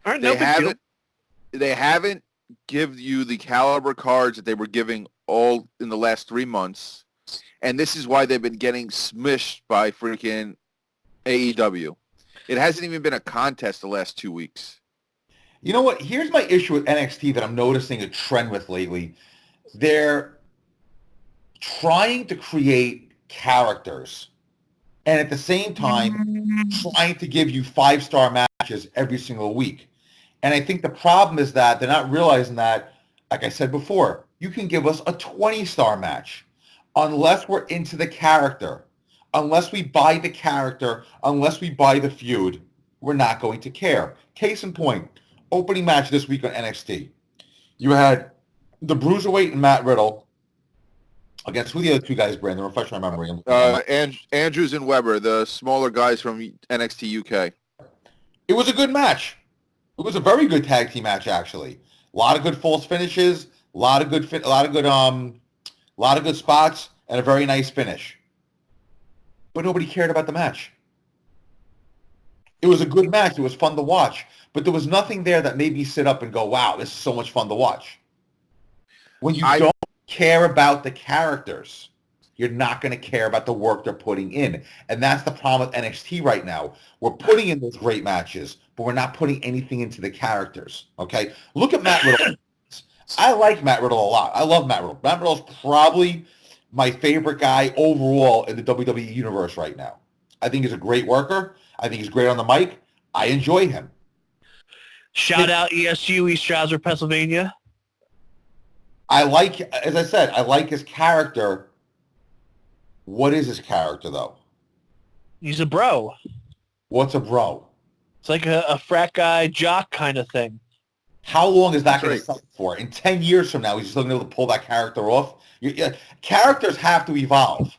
They haven't given you the caliber cards that they were giving all in the last 3 months. And this is why they've been getting smished by freaking AEW. It hasn't even been a contest the last 2 weeks. You know what? Here's my issue with NXT that I'm noticing a trend with lately. They're trying to create characters and at the same time trying to give you 5-star matches every single week. And I think the problem is that they're not realizing that, like I said before, you can give us a 20-star match unless we're into the character. Unless we buy the character, unless we buy the feud, we're not going to care. Case in point, opening match this week on NXT. You had the Bruiserweight and Matt Riddle against who the other two guys, Brandon? Refresh my memory. Andrews and Weber, the smaller guys from NXT UK. It was a good match. It was a very good tag team match, actually. A lot of good false finishes, a lot of good spots, and a very nice finish. But nobody cared about the match. It was a good match. It was fun to watch. But there was nothing there that made me sit up and go, wow, this is so much fun to watch. When you don't care about the characters, you're not going to care about the work they're putting in. And that's the problem with NXT right now. We're putting in those great matches, but we're not putting anything into the characters. Okay? Look at Matt Riddle. I like Matt Riddle a lot. I love Matt Riddle. Matt Riddle's probably my favorite guy overall in the WWE universe right now. I think he's a great worker. I think he's great on the mic. I enjoy him. Shout out ESU, East Stroudsburg, Pennsylvania. As I said, I like his character. What is his character, though? He's a bro. What's a bro? It's like a frat guy jock kind of thing. How long is that going to sell for? In 10 years from now, he's still going to be able to pull that character off? Characters have to evolve.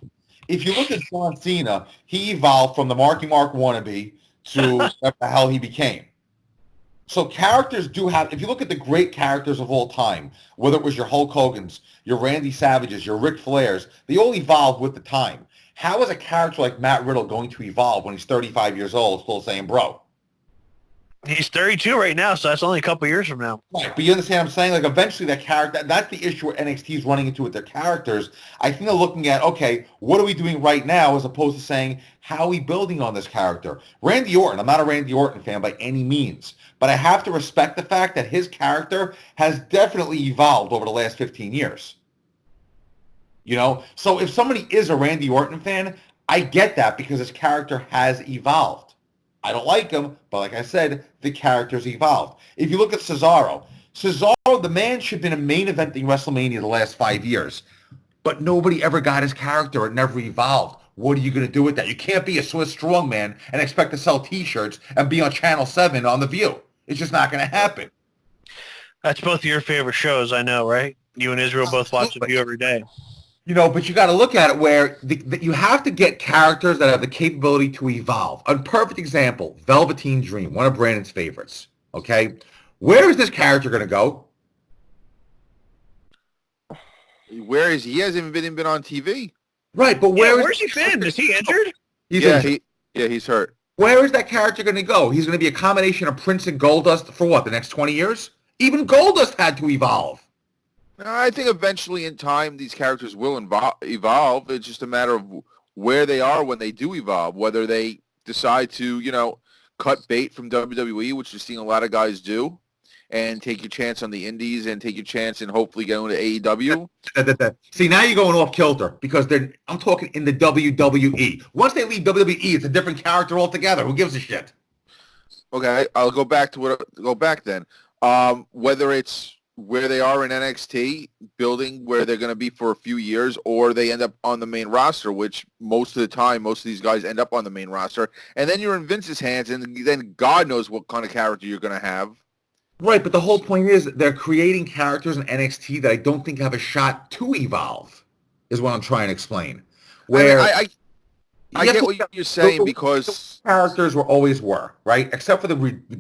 If you look at John Cena, he evolved from the Marky Mark wannabe to what the hell he became. So characters do have, if you look at the great characters of all time, whether it was your Hulk Hogan's, your Randy Savage's, your Ric Flair's, they all evolved with the time. How is a character like Matt Riddle going to evolve when he's 35 years old still saying bro? He's 32 right now, so that's only a couple years from now. Right, but you understand what I'm saying? Like, eventually that character, that's the issue where NXT is running into with their characters. I think they're looking at, okay, what are we doing right now as opposed to saying, how are we building on this character? Randy Orton, I'm not a Randy Orton fan by any means, but I have to respect the fact that his character has definitely evolved over the last 15 years. You know? So if somebody is a Randy Orton fan, I get that because his character has evolved. I don't like him, but like I said, the character's evolved. If you look at Cesaro, the man should have been a main event in WrestleMania the last 5 years, but nobody ever got his character. It never evolved. What are you going to do with that? You can't be a Swiss strongman and expect to sell T-shirts and be on Channel 7 on The View. It's just not going to happen. That's both of your favorite shows, I know, right? You and Israel both watch The View every day. You know, but you got to look at it where you have to get characters that have the capability to evolve. A perfect example, Velveteen Dream, one of Brandon's favorites. Okay? Where is this character going to go? Where is he? He hasn't even been on TV. Right, but where's he been? Is he injured? He's injured. He's hurt. Where is that character going to go? He's going to be a combination of Prince and Goldust for what, the next 20 years? Even Goldust had to evolve. I think eventually in time these characters will evolve. It's just a matter of where they are when they do evolve, whether they decide to, cut bait from WWE, which you're seeing a lot of guys do, and take your chance on the indies and take your chance and hopefully get into AEW. See, now you're going off kilter because I'm talking in the WWE. Once they leave WWE, it's a different character altogether. Who gives a shit? Okay, I'll go back then. Whether it's where they are in NXT, building where they're going to be for a few years, or they end up on the main roster, which most of the time, most of these guys end up on the main roster. And then you're in Vince's hands, and then God knows what kind of character you're going to have. Right, but the whole point is they're creating characters in NXT that I don't think have a shot to evolve, is what I'm trying to explain. Where I get what you're saying because characters were, right? Except for the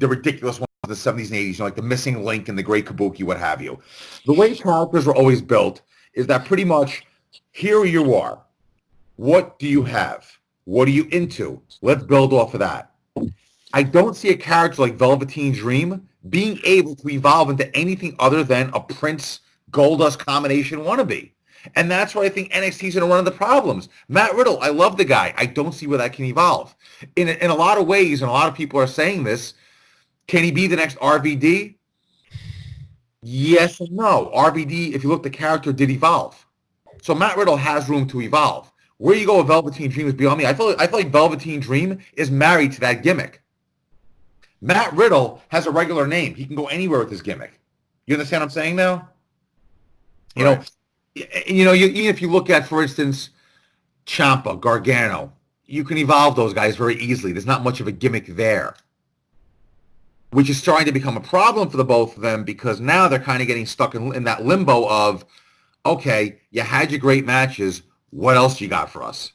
ridiculous ones of the 70s and 80s, like the Missing Link and the Great Kabuki, what have you. The way characters were always built is that pretty much here you are. What do you have? What are you into? Let's build off of that. I don't see a character like Velveteen Dream being able to evolve into anything other than a Prince Goldust combination wannabe. And that's where I think NXT is going to run into problems. Matt Riddle, I love the guy. I don't see where that can evolve. In a lot of ways, and a lot of people are saying this, can he be the next RVD? Yes and no. RVD, if you look, the character did evolve. So Matt Riddle has room to evolve. Where you go with Velveteen Dream is beyond me. I feel like Velveteen Dream is married to that gimmick. Matt Riddle has a regular name. He can go anywhere with his gimmick. You understand what I'm saying now? Even if you look at, for instance, Ciampa, Gargano, you can evolve those guys very easily. There's not much of a gimmick there, which is starting to become a problem for the both of them because now they're kind of getting stuck in that limbo of, okay, you had your great matches. What else you got for us?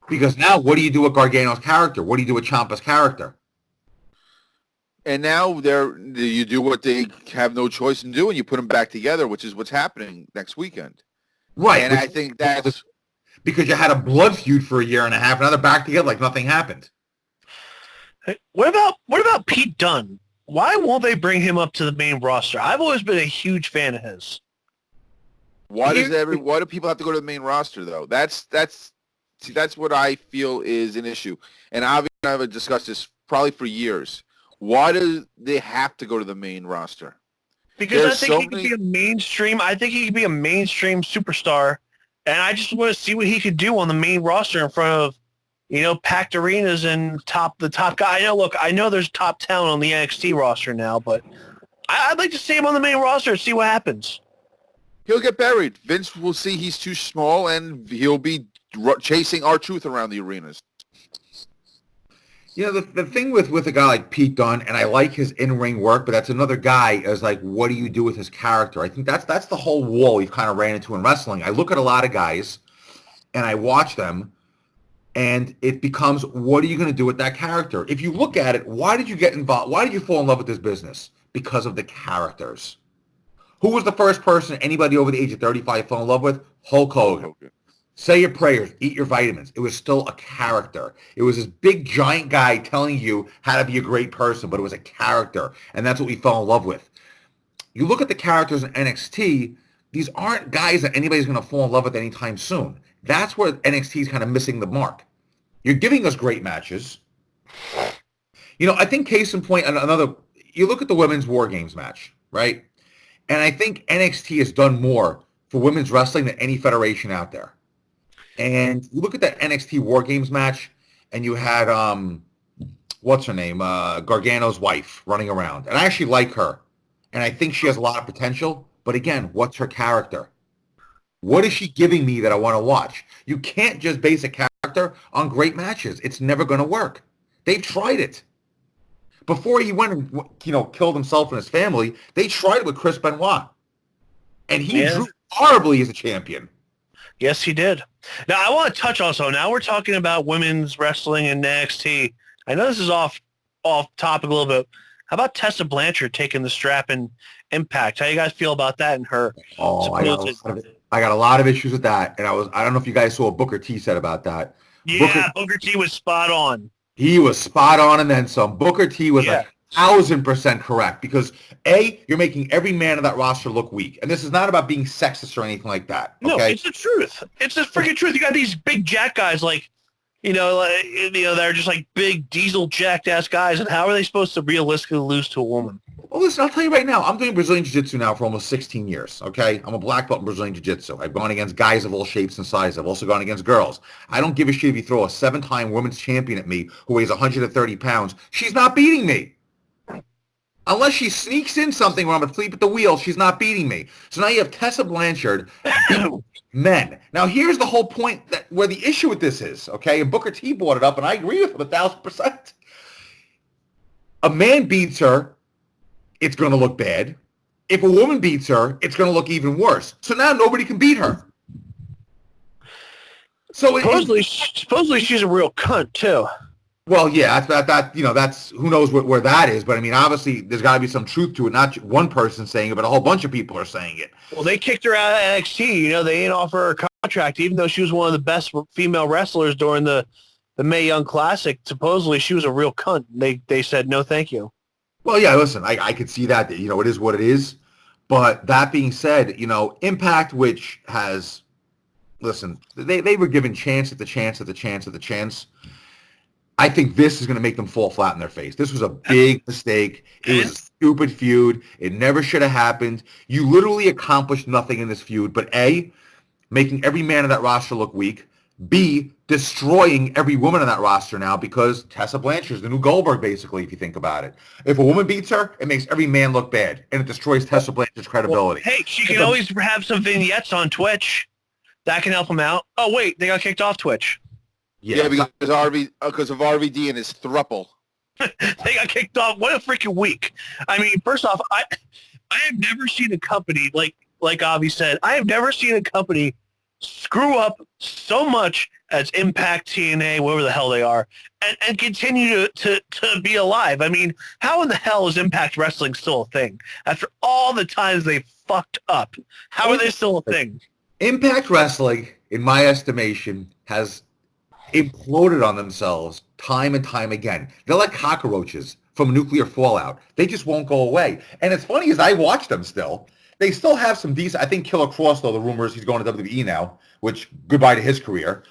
Because now what do you do with Gargano's character? What do you do with Ciampa's character? And now you do what they have no choice in doing. You put them back together, which is what's happening next weekend. Right. And I think that's because you had a blood feud for a year and a half. Now they're back together like nothing happened. What about Pete Dunne? Why won't they bring him up to the main roster? I've always been a huge fan of his. Why do people have to go to the main roster though? That's what I feel is an issue. And obviously I've discussed this probably for years. Why do they have to go to the main roster? Because I think he could be a mainstream. I think he could be a mainstream superstar, and I just want to see what he could do on the main roster in front of, packed arenas and the top guy. I know there's top talent on the NXT roster now, but I'd like to see him on the main roster and see what happens. He'll get buried. Vince will see he's too small, and he'll be chasing R-Truth around the arenas. The thing with a guy like Pete Dunne, and I like his in-ring work, but that's another guy as like, what do you do with his character? I think that's the whole wall we've kind of ran into in wrestling. I look at a lot of guys, and I watch them, and it becomes, what are you going to do with that character? If you look at it, why did you get involved? Why did you fall in love with this business? Because of the characters. Who was the first person anybody over the age of 35 fell in love with? Hulk Hogan. Say your prayers, eat your vitamins. It was still a character. It was this big giant guy telling you how to be a great person, but it was a character, and that's what we fell in love with. You look at the characters in NXT, these aren't guys that anybody's going to fall in love with anytime soon. That's where NXT is kind of missing the mark. You're giving us great matches. You know, I think case in point, another, you look at the women's War Games match, right? And I think NXT has done more for women's wrestling than any federation out there. And you look at that NXT War Games match, and you had, what's her name? Gargano's wife running around. And I actually like her. And I think she has a lot of potential. But again, what's her character? What is she giving me that I want to watch? You can't just base a character on great matches. It's never going to work. They've tried it. Before he went and, killed himself and his family, they tried it with Chris Benoit. And he drew horribly as a champion. Yes, he did. Now, I want to touch also, now we're talking about women's wrestling and NXT. I know this is off topic a little bit. How about Tessa Blanchard taking the strap in Impact? How you guys feel about that and her? Oh, I got a lot of issues with that. And I don't know if you guys saw what Booker T said about that. Yeah, Booker T was spot on. He was spot on and then some. Booker T was 1,000% correct because, A, you're making every man of that roster look weak. And this is not about being sexist or anything like that. Okay? No, it's the truth. It's the freaking truth. You got these big jack guys they're just like big diesel jacked ass guys. And how are they supposed to realistically lose to a woman? Well, listen, I'll tell you right now. I'm doing Brazilian Jiu-Jitsu now for almost 16 years, okay? I'm a black belt in Brazilian Jiu-Jitsu. I've gone against guys of all shapes and sizes. I've also gone against girls. I don't give a shit if you throw a 7-time women's champion at me who weighs 130 pounds. She's not beating me. Unless she sneaks in something where I'm asleep at the wheel, she's not beating me. So now you have Tessa Blanchard beating men. Now, here's the whole point where the issue with this is, okay? And Booker T brought it up, and I agree with him 1,000%. A man beats her, it's going to look bad. If a woman beats her, it's going to look even worse. So now nobody can beat her. So supposedly she's a real cunt too. Well, yeah, that's who knows where that is. But I mean, obviously, there's got to be some truth to it. Not one person saying it, but a whole bunch of people are saying it. Well, they kicked her out of NXT. They didn't offer her a contract, even though she was one of the best female wrestlers during the Mae Young Classic. Supposedly, she was a real cunt. They said no, thank you. Well, yeah, listen, I could see that, it is what it is. But that being said, Impact, which has, listen, they were given chance at the chance at the chance at the chance. I think this is going to make them fall flat in their face. This was a big mistake. It was a stupid feud. It never should have happened. You literally accomplished nothing in this feud, but A, making every man of that roster look weak. B, destroying every woman on that roster now because Tessa Blanchard is the new Goldberg, basically, if you think about it. If a woman beats her, it makes every man look bad, and it destroys Tessa Blanchard's credibility. Well, hey, she can always have some vignettes on Twitch. That can help them out. Oh, wait, they got kicked off Twitch. Yeah, because of RVD and his thruple. They got kicked off. What a freaking week. I mean, first off, I have never seen a company, like Avi said, I have never seen a company screw up so much as Impact, TNA, whatever the hell they are, and continue to be alive. I mean, how in the hell is Impact Wrestling still a thing? After all the times they fucked up, how are they still a thing? Impact Wrestling, in my estimation, has imploded on themselves time and time again. They're like cockroaches from a nuclear fallout. They just won't go away. And it's funny, as I watch them still, they still have some decent. I think Killer Cross, though, the rumor is he's going to WWE now, which goodbye to his career.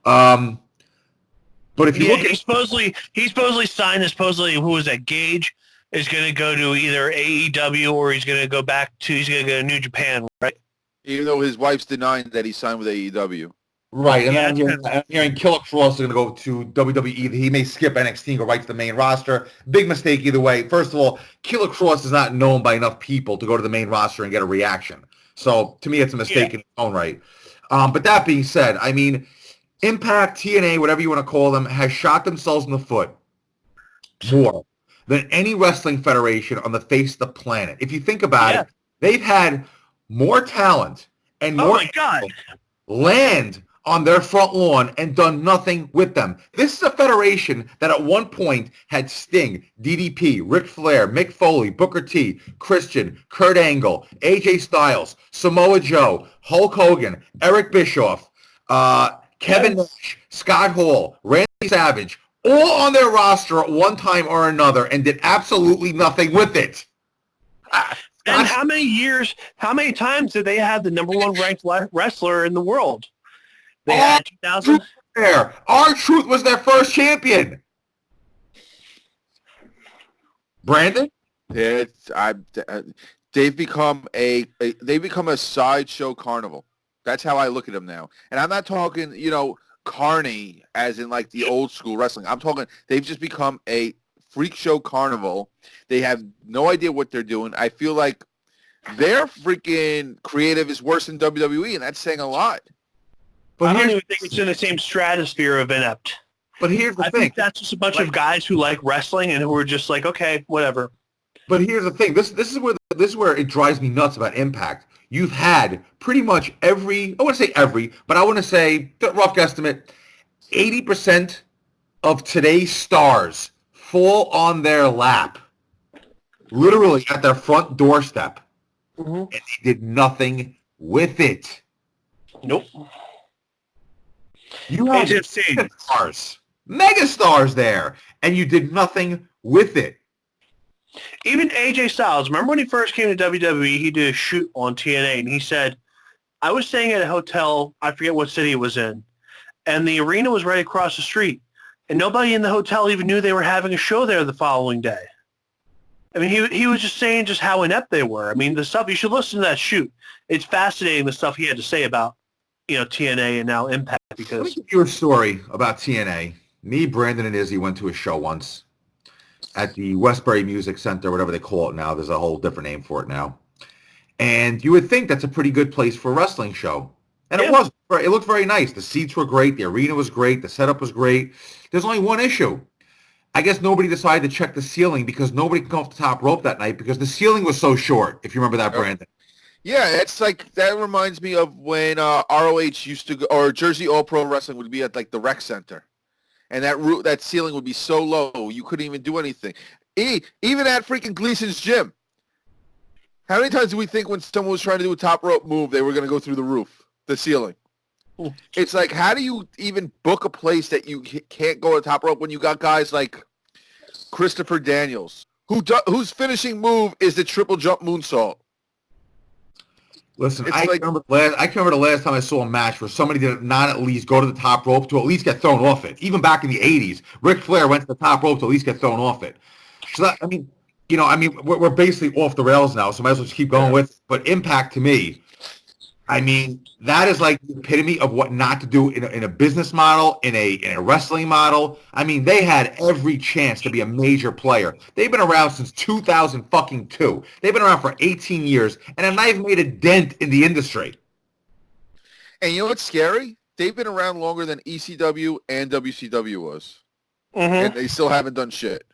But if you look at, he supposedly signed. Supposedly, who was that? Gage is going to go to either AEW or he's going to go to New Japan, right? Even though his wife's denying that he signed with AEW. Right, and then I'm hearing Killer Cross is going to go to WWE. He may skip NXT and go right to the main roster. Big mistake either way. First of all, Killer Cross is not known by enough people to go to the main roster and get a reaction. So, to me, it's a mistake in its own right. But that being said, I mean, Impact, TNA, whatever you want to call them, has shot themselves in the foot more than any wrestling federation on the face of the planet. If you think about it, they've had more talent and more land on their front lawn and done nothing with them. This is a federation that at one point had Sting, DDP, Ric Flair, Mick Foley, Booker T, Christian, Kurt Angle, AJ Styles, Samoa Joe, Hulk Hogan, Eric Bischoff, Kevin Nash, Scott Hall, Randy Savage, all on their roster at one time or another and did absolutely nothing with it. And how many times did they have the number one ranked wrestler in the world? They had 2000. R-Truth was their first champion. Brandon? They've become a sideshow carnival. That's how I look at them now. And I'm not talking, carny as in like the old school wrestling. I'm talking they've just become a freak show carnival. They have no idea what they're doing. I feel like their freaking creative is worse than WWE, and that's saying a lot. But I don't even think it's in the same stratosphere of inept. But here's the thing. I think that's just a bunch of guys who like wrestling and who are just like, okay, whatever. But here's the thing. This is where it drives me nuts about Impact. You've had pretty much I want to say every, but I want to say, rough guesstimate, 80% of today's stars fall on their lap, literally at their front doorstep, and they did nothing with it. Nope. You have megastars there, and you did nothing with it. Even AJ Styles, remember when he first came to WWE, he did a shoot on TNA, and he said, I was staying at a hotel, I forget what city it was in, and the arena was right across the street, and nobody in the hotel even knew they were having a show there the following day. I mean, he was just saying just how inept they were. I mean, the stuff, you should listen to that shoot. It's fascinating, the stuff he had to say about, TNA and now Impact. Because let me give you a story about TNA. Me, Brandon, and Izzy went to a show once at the Westbury Music Center, whatever they call it now. There's a whole different name for it now. And you would think that's a pretty good place for a wrestling show. And it was. It looked very nice. The seats were great. The arena was great. The setup was great. There's only one issue. I guess nobody decided to check the ceiling because nobody could go off the top rope that night because the ceiling was so short, if you remember that, Brandon. Yeah, it's like, that reminds me of when ROH used to go, or Jersey All Pro Wrestling would be at like the rec center. And that ceiling would be so low, you couldn't even do anything. Even at freaking Gleason's gym. How many times do we think when someone was trying to do a top rope move, they were going to go through the roof, the ceiling? It's like, how do you even book a place that you can't go to top rope when you got guys like Christopher Daniels, whose finishing move is the triple jump moonsault? Listen, I can remember the last time I saw a match where somebody did not at least go to the top rope to at least get thrown off it. Even back in the 80s, Ric Flair went to the top rope to at least get thrown off it. So that, we're basically off the rails now, so might as well just keep going with it. But Impact, to me, that is like the epitome of what not to do in a business model, in a wrestling model. They had every chance to be a major player. They've been around since 2002. They've been around for 18 years and have not even made a dent in the industry. And you know what's scary? They've been around longer than ECW and WCW was. And they still haven't done shit.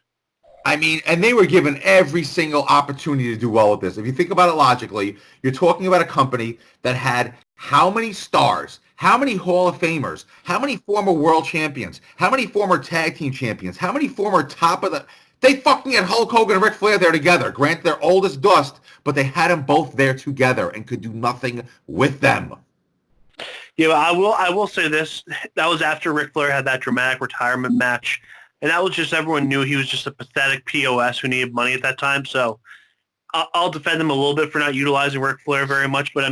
And they were given every single opportunity to do well with this. If you think about it logically, you're talking about a company that had how many stars, how many Hall of Famers, how many former world champions, how many former tag team champions, how many former they fucking had Hulk Hogan and Ric Flair there together. Granted, they're old as dust, but they had them both there together and could do nothing with them. Yeah, I will say this. That was after Ric Flair had that dramatic retirement match. And that was just, everyone knew he was just a pathetic POS who needed money at that time. So I'll defend him a little bit for not utilizing Ric Flair very much. But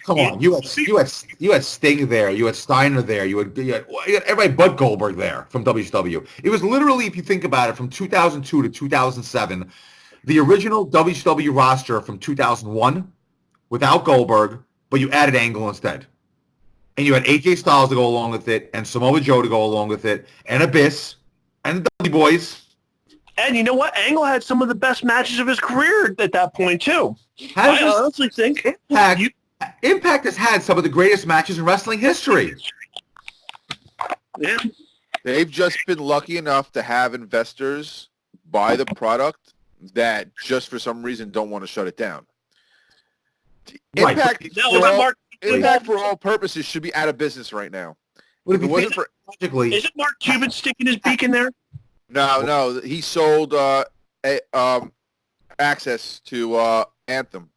come on, you had Sting there, you had Steiner there, you had everybody but Goldberg there from WCW. It was literally, if you think about it, from 2002 to 2007, the original WCW roster from 2001 without Goldberg, but you added Angle instead, and you had AJ Styles to go along with it, and Samoa Joe to go along with it, and Abyss. And the Dudley Boys. And you know what? Angle had some of the best matches of his career at that point, too. I honestly think Impact has had some of the greatest matches in wrestling history. Yeah. They've just been lucky enough to have investors buy the product that just for some reason don't want to shut it down. Right. Impact for all purposes should be out of business right now. If it wasn't for isn't Mark Cuban sticking his beak in there? No. He sold access to Anthem,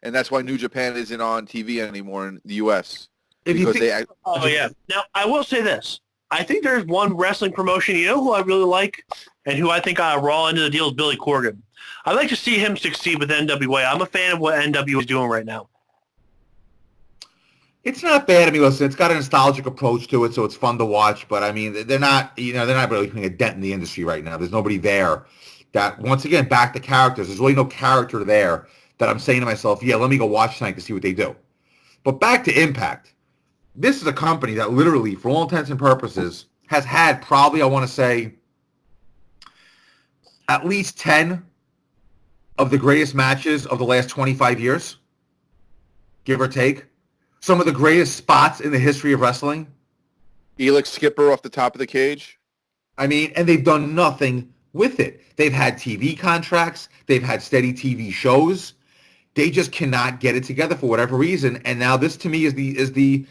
and that's why New Japan isn't on TV anymore in the U.S. If you because think, Oh yeah. Now I will say this: I think there's one wrestling promotion. You know who I really like, and who I think Raw into the deal is Billy Corgan. I'd like to see him succeed with NWA. I'm a fan of what NWA is doing right now. it's not bad. I mean, listen, it's got a nostalgic approach to it, so it's fun to watch. But I mean, they're not really putting a dent in the industry right now. There's nobody there that, once again, back to characters. There's really no character there that I'm saying to myself, yeah, let me go watch tonight to see what they do. But back to Impact. This is a company that literally, for all intents and purposes, has had probably, I want to say, at least 10 of the greatest matches of the last 25 years, give or take. Some of the greatest spots in the history of wrestling. Elix Skipper off the top of the cage. I mean, and they've done nothing with it. They've had TV contracts. They've had steady TV shows. They just cannot get it together for whatever reason. And now this, to me, is the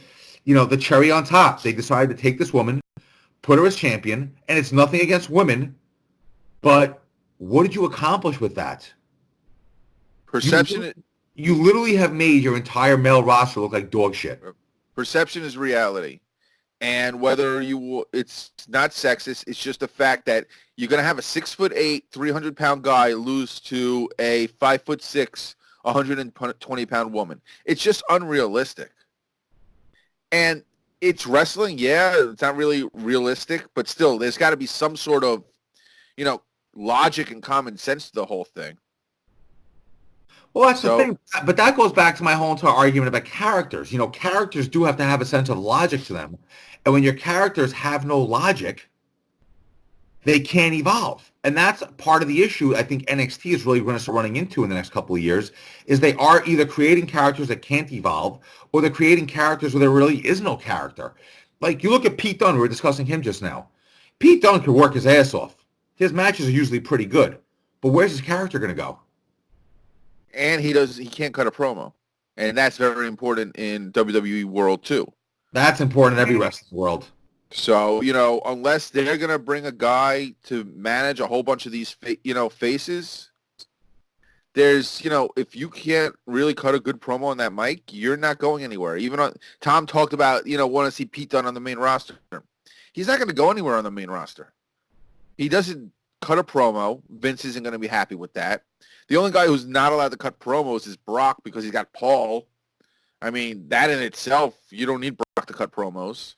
cherry on top. They decided to take this woman, put her as champion, and it's nothing against women, but what did you accomplish with that? Perception. You literally have made your entire male roster look like dog shit. Perception is reality. And whether it's not sexist, it's just the fact that you're going to have a 6'8", 300-pound guy lose to a 5'6", 120-pound woman. It's just unrealistic. And it's wrestling, yeah, it's not really realistic, but still, there's got to be some sort of, logic and common sense to the whole thing. Well, that's the thing. But that goes back to my whole entire argument about characters. Characters do have to have a sense of logic to them. And when your characters have no logic, they can't evolve. And that's part of the issue I think NXT is really going to start running into in the next couple of years, is they are either creating characters that can't evolve, or they're creating characters where there really is no character. Like, you look at Pete Dunne, we were discussing him just now. Pete Dunne could work his ass off. His matches are usually pretty good. But where's his character going to go? And he can't cut a promo. And that's very important in WWE world too. That's important in every wrestling world. So, unless they're going to bring a guy to manage a whole bunch of these, faces, there's, if you can't really cut a good promo on that mic, you're not going anywhere. Tom talked about, want to see Pete Dunne on the main roster. He's not going to go anywhere on the main roster. He doesn't cut a promo. Vince isn't going to be happy with that. The only guy who's not allowed to cut promos is Brock because he's got Paul. I mean, that in itself, you don't need Brock to cut promos.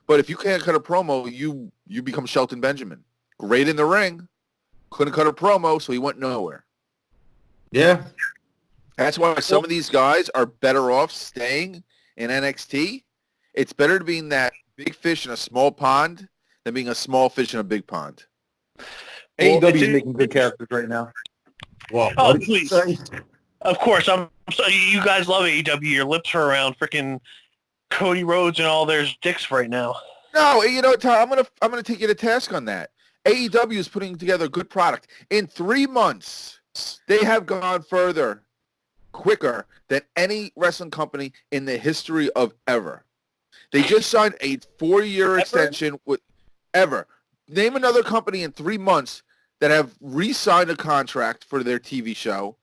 But if you can't cut a promo, you become Shelton Benjamin. Great in the ring. Couldn't cut a promo, so he went nowhere. Yeah. That's why some of these guys are better off staying in NXT. It's better to being that big fish in a small pond than being a small fish in a big pond. AEW is making good characters right now. Well, Oh, please. Of course. You guys love AEW. Your lips are around freaking Cody Rhodes and all their dicks right now. No, Tom, I'm gonna take you to task on that. AEW is putting together a good product. In 3 months, they have gone further, quicker than any wrestling company in the history of ever. They just signed a 4-year extension with ever. Name another company in 3 months that have re-signed a contract for their TV show,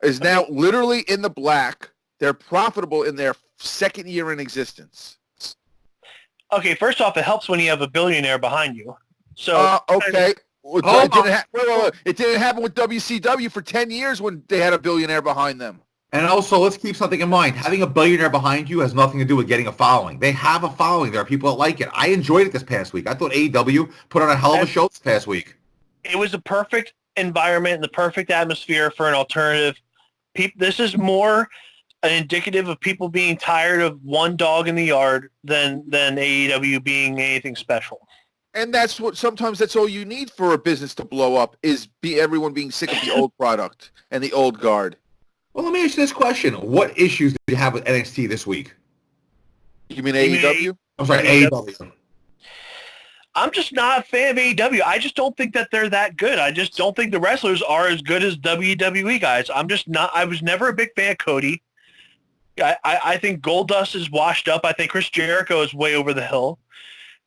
is now literally in the black. They're profitable in their second year in existence. Okay, first off, it helps when you have a billionaire behind you. So okay. It didn't happen with WCW for 10 years when they had a billionaire behind them. And also, let's keep something in mind. Having a billionaire behind you has nothing to do with getting a following. They have a following. There are people that like it. I enjoyed it this past week. I thought AEW put on a hell of a show this past week. It was a perfect environment and the perfect atmosphere for an alternative. This is more an indicative of people being tired of one dog in the yard than AEW being anything special. And sometimes that's all you need for a business to blow up is everyone being sick of the old product and the old guard. Well, let me ask you this question. What issues did you have with NXT this week? You mean AEW? I'm sorry, AEW. I'm just not a fan of AEW. I just don't think that they're that good. I just don't think the wrestlers are as good as WWE guys. I'm just not. I was never a big fan of Cody. I think Goldust is washed up. I think Chris Jericho is way over the hill.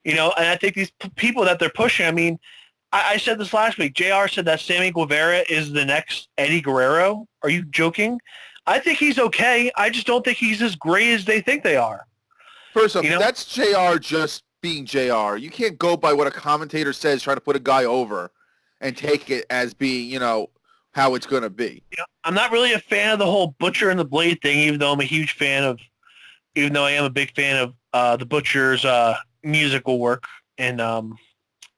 And I think these people that they're pushing, I mean, I said this last week. JR said that Sammy Guevara is the next Eddie Guerrero. Are you joking? I think he's okay. I just don't think he's as great as they think they are. First off, You know? that's JR just being JR. You can't go by what a commentator says, try to put a guy over and take it as being, how it's going to be. I'm not really a fan of the whole Butcher and the Blade thing, even though I am a big fan of the Butcher's musical work. And, oh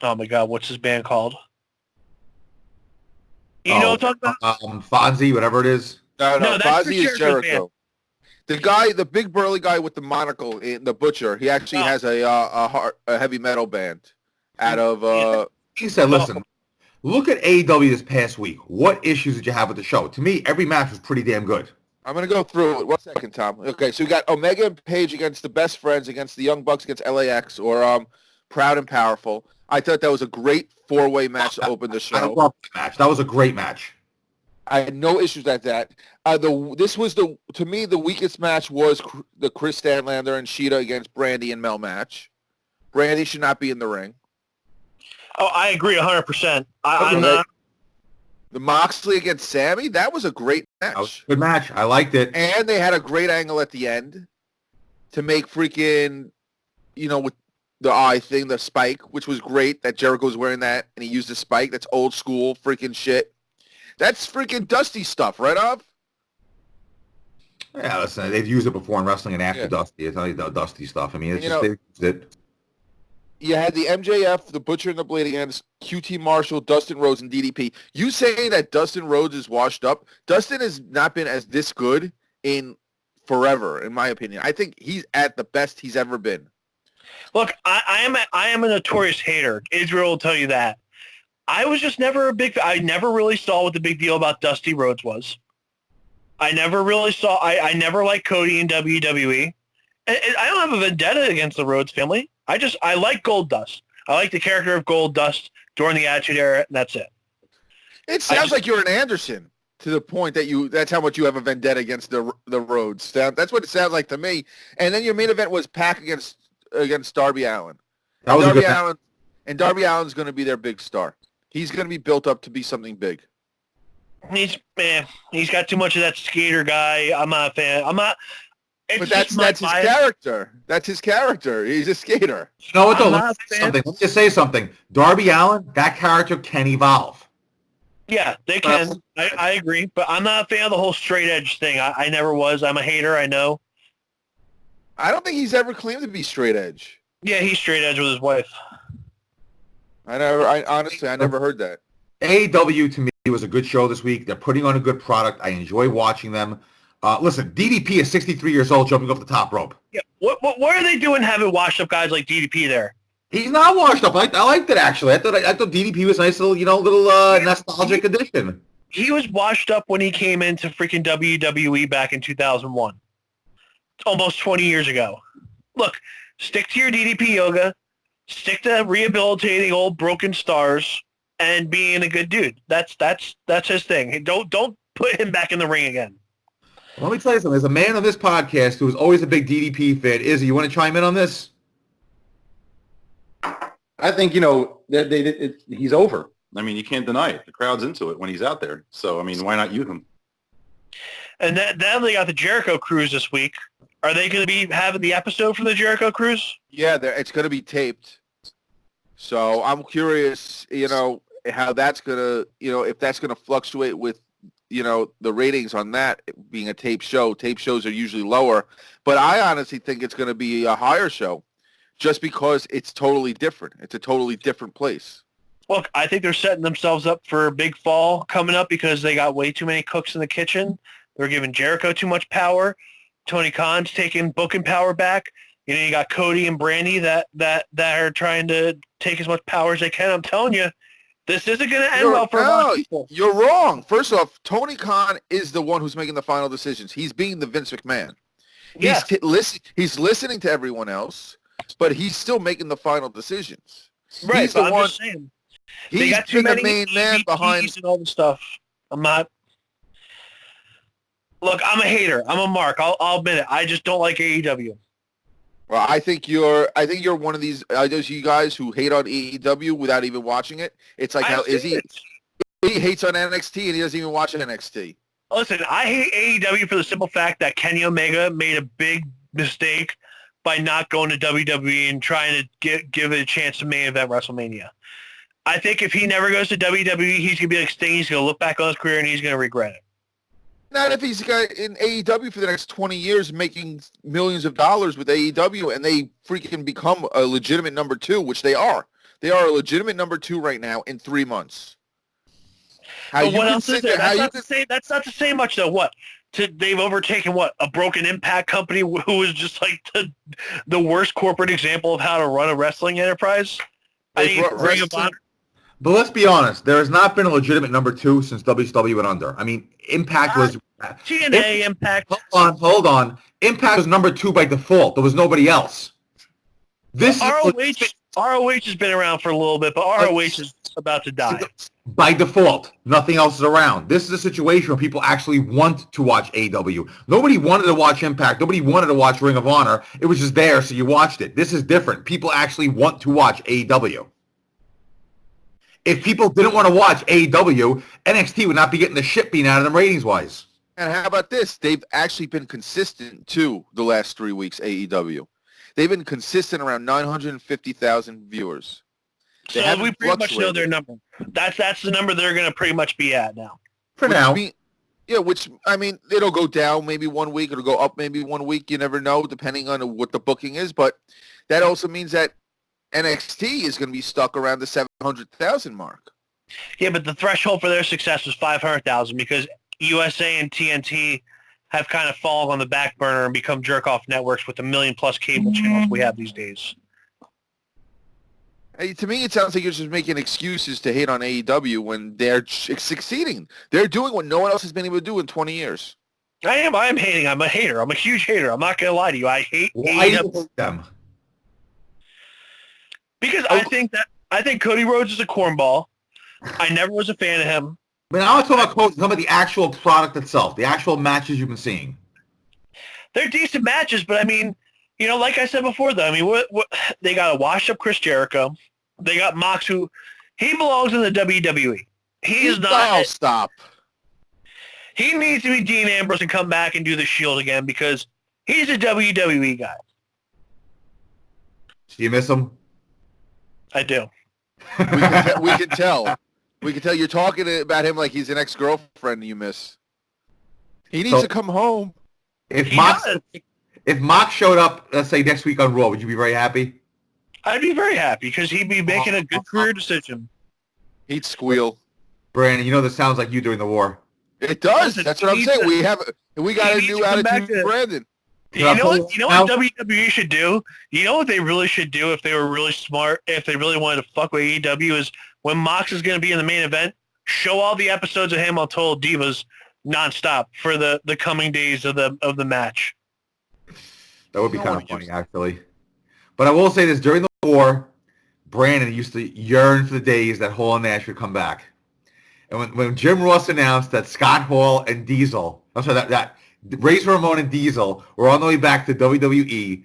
my God, what's his band called? You know what I'm talking about? Fonzie, whatever it is. No, No, that's Fozzy is for Jericho's Jericho. The guy, the big burly guy with the monocle, in the Butcher, he actually has a heavy metal band out of. He said, "Listen, look at AEW this past week. What issues did you have with the show? To me, every match was pretty damn good." I'm going to go through it. 1 second, Tom. Okay, so we got Omega and Page against the Best Friends, against the Young Bucks, against LAX, or Proud and Powerful. I thought that was a great four-way match to open the show. I love the match. That was a great match. I had no issues at that. To me, the weakest match was the Chris Stanlander and Sheeta against Brandy and Mel match. Brandy should not be in the ring. Oh, I agree 100%. I'm Okay. not. The Moxley against Sammy, that was a great That was match. a good match. I liked it. And they had a great angle at the end to make freaking, with the eye thing, the spike, which was great that Jericho's wearing that, and he used the spike. That's old school freaking shit. That's freaking Dusty stuff, right, Of? Yeah, listen, they've used it before in wrestling and after Yeah. Dusty. It's not like Dusty stuff. I mean, it's You just know- they used it. You had the MJF, the Butcher and the Blade against QT Marshall, Dustin Rhodes, and DDP. You saying that Dustin Rhodes is washed up? Dustin has not been as this good in forever, in my opinion. I think he's at the best he's ever been. Look, I am a notorious hater. Israel will tell you that. I was just never I never really saw what the big deal about Dusty Rhodes was. I never really saw, I never liked Cody in WWE. And I don't have a vendetta against the Rhodes family. I like Gold Dust. I like the character of Gold Dust during the Attitude Era, and that's it. It sounds like you're an Anderson to the point that that's how much you have a vendetta against the Rhodes. That's what it sounds like to me. And then your main event was Pac against Darby Allin. That was a good match. Allin, and Darby Allin's going to be their big star. He's going to be built up to be something big. He's got too much of that skater guy. I'm not a fan. But that's his character. That's his character. He's a skater. You know what, though? I'm Let not me a say fan. something. Let me just say something. Darby Allin, that character can evolve. Yeah, they can. I agree. But I'm not a fan of the whole straight edge thing. I never was. I'm a hater, I know. I don't think he's ever claimed to be straight edge. Yeah, he's straight edge with his wife. Honestly, I never heard that. AEW, to me, was a good show this week. They're putting on a good product. I enjoy watching them. Listen, DDP is 63 years old jumping off the top rope. Yeah. What are they doing having washed up guys like DDP there? He's not washed up. I liked it, actually. I thought DDP was a nice little nostalgic addition. He was washed up when he came into freaking WWE back in 2001. Almost 20 years ago. Look, stick to your DDP yoga. Stick to rehabilitating old broken stars and being a good dude. That's his thing. Don't put him back in the ring again. Let me tell you something. There's a man on this podcast who is always a big DDP fan. Izzy, you want to chime in on this? I think, he's over. I mean, you can't deny it. The crowd's into it when he's out there. So, I mean, why not use him? And then they got the Jericho Cruise this week. Are they going to be having the episode from the Jericho Cruise? Yeah, it's going to be taped. So I'm curious, how that's going to, if that's going to fluctuate with, the ratings on that being a tape show. Tape shows are usually lower. But I honestly think it's going to be a higher show just because it's totally different. It's a totally different place. Look, I think they're setting themselves up for a big fall coming up because they got way too many cooks in the kitchen. They're giving Jericho too much power. Tony Khan's taking booking power back. You got Cody and Brandy that are trying to take as much power as they can. I'm telling you, this isn't going to end well for a lot of people. You're wrong. First off, Tony Khan is the one who's making the final decisions. He's being the Vince McMahon. Yeah. He's listening to everyone else, but he's still making the final decisions. Right, He's but the I'm one. just saying. He's They got too been the many main man EVPs behind. and all the stuff. I'm not. Look, I'm a hater. I'm a mark. I'll admit it. I just don't like AEW. Well, I think you're one of those you guys who hate on AEW without even watching it. It's like I how don't see Izzy it. he hates on NXT and he doesn't even watch NXT. Listen, I hate AEW for the simple fact that Kenny Omega made a big mistake by not going to WWE and trying to give it a chance to main event WrestleMania. I think if he never goes to WWE, he's going to be like Sting. He's going to look back on his career and he's going to regret it. Not if he's got in AEW for the next 20 years making millions of dollars with AEW and they freaking become a legitimate number 2, which they are. They are a legitimate number 2 right now in 3 months. But what else is there? That's not to say much, though. What? They've overtaken, what, a broken Impact company who is just like the worst corporate example of how to run a wrestling enterprise? Ring of Honor. But let's be honest, there has not been a legitimate number 2 since WCW went under. I mean, Impact was... TNA, Impact... Hold on. Impact was number 2 by default. There was nobody else. ROH has been around for a little bit, but ROH is about to die. By default. Nothing else is around. This is a situation where people actually want to watch AEW. Nobody wanted to watch Impact. Nobody wanted to watch Ring of Honor. It was just there, so you watched it. This is different. People actually want to watch AEW. If people didn't want to watch AEW, NXT would not be getting the shit beaten out of them ratings-wise. And how about this? They've actually been consistent, too, the last 3 weeks, AEW. They've been consistent around 950,000 viewers. So we pretty much know their number. That's the number they're going to pretty much be at now. For now. Which, I mean, it'll go down maybe 1 week. It'll go up maybe 1 week. You never know, depending on what the booking is. But that also means that NXT is going to be stuck around the 700,000 mark. Yeah, but the threshold for their success was 500,000 because USA and TNT have kind of fallen on the back burner and become jerk-off networks with the 1 million-plus cable channels we have these days. Hey, to me, it sounds like you're just making excuses to hate on AEW when they're succeeding. They're doing what no one else has been able to do in 20 years. I am hating. I'm a hater. I'm a huge hater. I'm not going to lie to you. I hate Why do AEW. you hate them? Because I think Cody Rhodes is a cornball. I never was a fan of him. But I want to talk about some of the actual product itself, the actual matches you've been seeing. They're decent matches, but I mean, you know, like I said before, though, I mean, they got a washed-up Chris Jericho. They got Mox, who he belongs in the WWE. He is not. Oh, stop. He needs to be Dean Ambrose and come back and do the Shield again because he's a WWE guy. Do you miss him? I do. We can tell. We can tell you're talking about him like he's an ex-girlfriend you miss. He needs to come home. If Mox showed up, let's say next week on Raw, would you be very happy? I'd be very happy because he'd be making a good career decision. He'd squeal. Brandon, you know this sounds like you during the war. It does. That's what I'm saying. We got a new attitude for Brandon. You know what WWE should do? You know what they really should do if they were really smart, if they really wanted to fuck with AEW is when Mox is going to be in the main event, show all the episodes of him on Total Divas nonstop for the coming days of the match. That would be kind of funny, actually. But I will say this, during the war, Brandon used to yearn for the days that Hall and Nash would come back. And when Jim Ross announced that Scott Hall and Diesel, that Razor Ramon and Diesel were on the way back to WWE,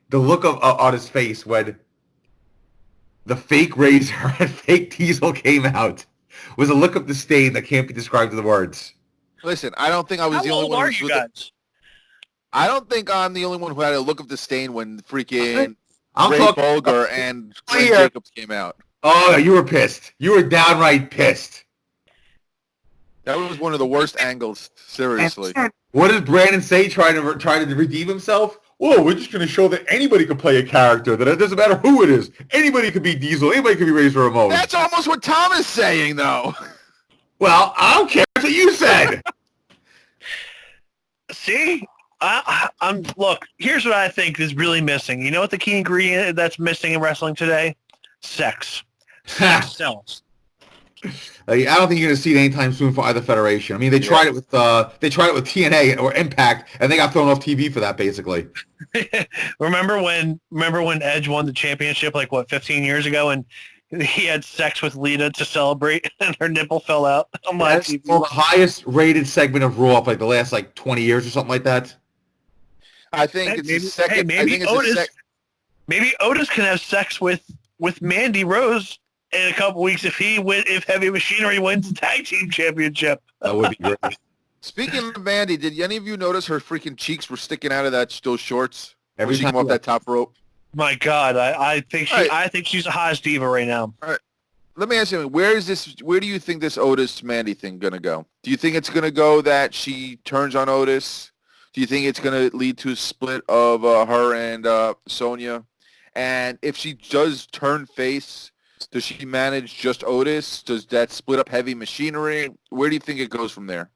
the look on his face when the fake Razor and fake Diesel came out was a look of disdain that can't be described in the words. Listen, I don't think I was the only one. How old are you guys? I don't think I'm the only one who had a look of disdain when freaking Ray Bolger and Glenn Jacobs came out. Oh, you were pissed. You were downright pissed. That was one of the worst angles, seriously. What did Brandon say, trying to redeem himself? Whoa, we're just going to show that anybody can play a character, that it doesn't matter who it is. Anybody could be Diesel. Anybody could be Razor Ramon. That's almost what Tom is saying, though. Well, I don't care. That's what you said. See? Look, here's what I think is really missing. You know what the key ingredient that's missing in wrestling today? Sex. Sex sells. I don't think you're going to see it anytime soon for either federation. I mean, they tried it with TNA or Impact, and they got thrown off TV for that, basically. Remember when Edge won the championship, 15 years ago, and he had sex with Lita to celebrate, and her nipple fell out on live TV? The highest rated segment of Raw for the last 20 years or something like that. I think it's the second. Maybe Otis can have sex with Mandy Rose in a couple weeks if Heavy Machinery wins the tag team championship. That would be great. Speaking of Mandy, did any of you notice her freaking cheeks were sticking out of those shorts? When she come off that top rope. My God, I think she's the hottest diva right now. All right. Let me ask you, where do you think this Otis Mandy thing going to go? Do you think it's going to go that she turns on Otis? Do you think it's going to lead to a split of her and Sonya? And if she does turn face, does she manage just Otis? Does that split up Heavy Machinery? Where do you think it goes from there?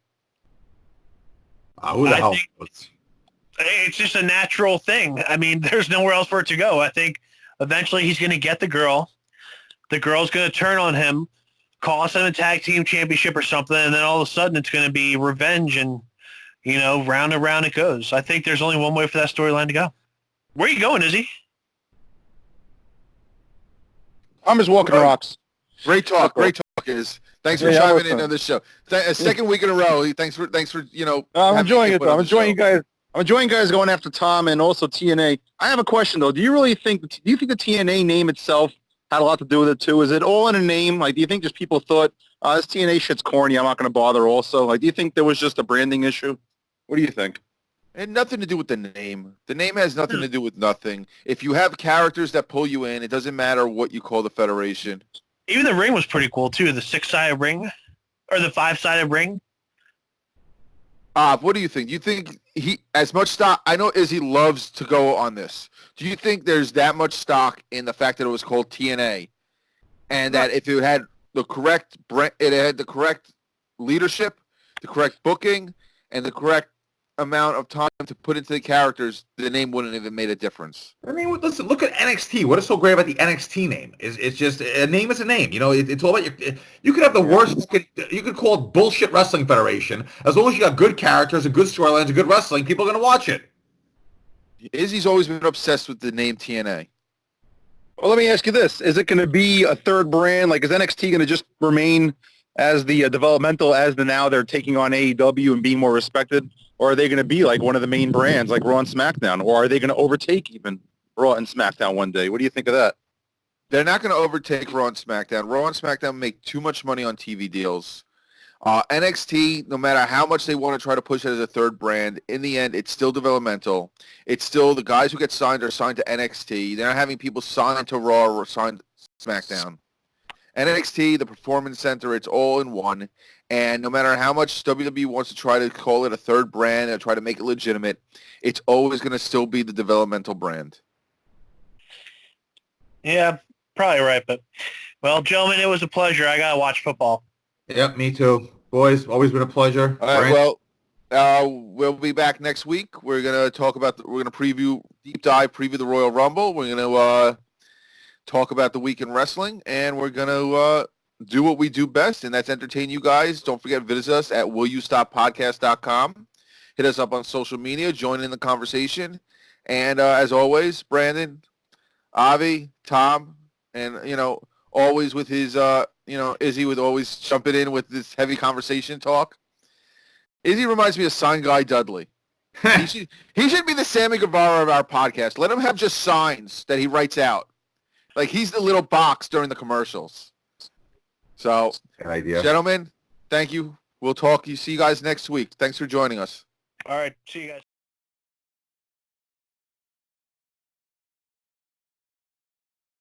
Who the hell? It's just a natural thing. I mean, there's nowhere else for it to go. I think eventually he's going to get the girl. The girl's going to turn on him, cost him a tag team championship or something, and then all of a sudden it's going to be revenge and, round and round it goes. I think there's only one way for that storyline to go. Where are you going, Izzy? I'm just walking rocks. Great talk. Is. Thanks for chiming in on this show. Second week in a row. Thanks for I'm enjoying it, though. I'm enjoying you guys. I'm enjoying you guys going after Tom and also TNA. I have a question, though. Do you think the TNA name itself had a lot to do with it, too? Is it all in a name? Like, do you think just people thought, this TNA shit's corny, I'm not going to bother also? Like, do you think there was just a branding issue? What do you think? It had nothing to do with the name. The name has nothing to do with nothing. If you have characters that pull you in, it doesn't matter what you call the federation. Even the ring was pretty cool, too. The 6-sided ring or the 5-sided ring. What do you think? Do you think as much stock, I know Izzy loves to go on this. Do you think there's that much stock in the fact that it was called TNA and that if it had the correct leadership, the correct booking, and the correct amount of time to put into the characters, the name wouldn't have even made a difference? I mean, listen, look at NXT. What is so great about the NXT name? It's just a name is a name. It's all about you could have the worst. You could call it bullshit wrestling federation. As long as you got good characters, and good storylines, and good wrestling, people are going to watch it. Izzy's always been obsessed with the name TNA. Well, let me ask you this. Is it going to be a third brand? Like, is NXT going to just remain as the developmental as now they're taking on AEW and being more respected? Or are they going to be like one of the main brands like Raw and SmackDown? Or are they going to overtake even Raw and SmackDown one day? What do you think of that? They're not going to overtake Raw and SmackDown. Raw and SmackDown make too much money on TV deals. NXT, no matter how much they want to try to push it as a third brand, in the end, it's still developmental. It's still the guys who get signed are signed to NXT. They're not having people signed to Raw or signed to SmackDown. NXT, the Performance Center, it's all in one. And no matter how much WWE wants to try to call it a third brand or try to make it legitimate, it's always going to still be the developmental brand. Yeah, probably right. But, well, gentlemen, it was a pleasure. I got to watch football. Yep, me too. Boys, always been a pleasure. All right, well, we'll be back next week. We're going to talk about, we're going to deep dive preview the Royal Rumble. We're going to talk about the week in wrestling, and we're going to do what we do best, and that's entertain you guys. Don't forget, visit us at willyoustoppodcast.com. Hit us up on social media. Join in the conversation. And as always, Brandon, Avi, Tom, and, always with his, Izzy would always jumping in with this heavy conversation talk. Izzy reminds me of Sign Guy Dudley. he should be the Sammy Guevara of our podcast. Let him have just signs that he writes out. Like he's the little box during the commercials. So, good idea. Gentlemen, thank you. We'll talk. See you guys next week. Thanks for joining us. All right. See you guys.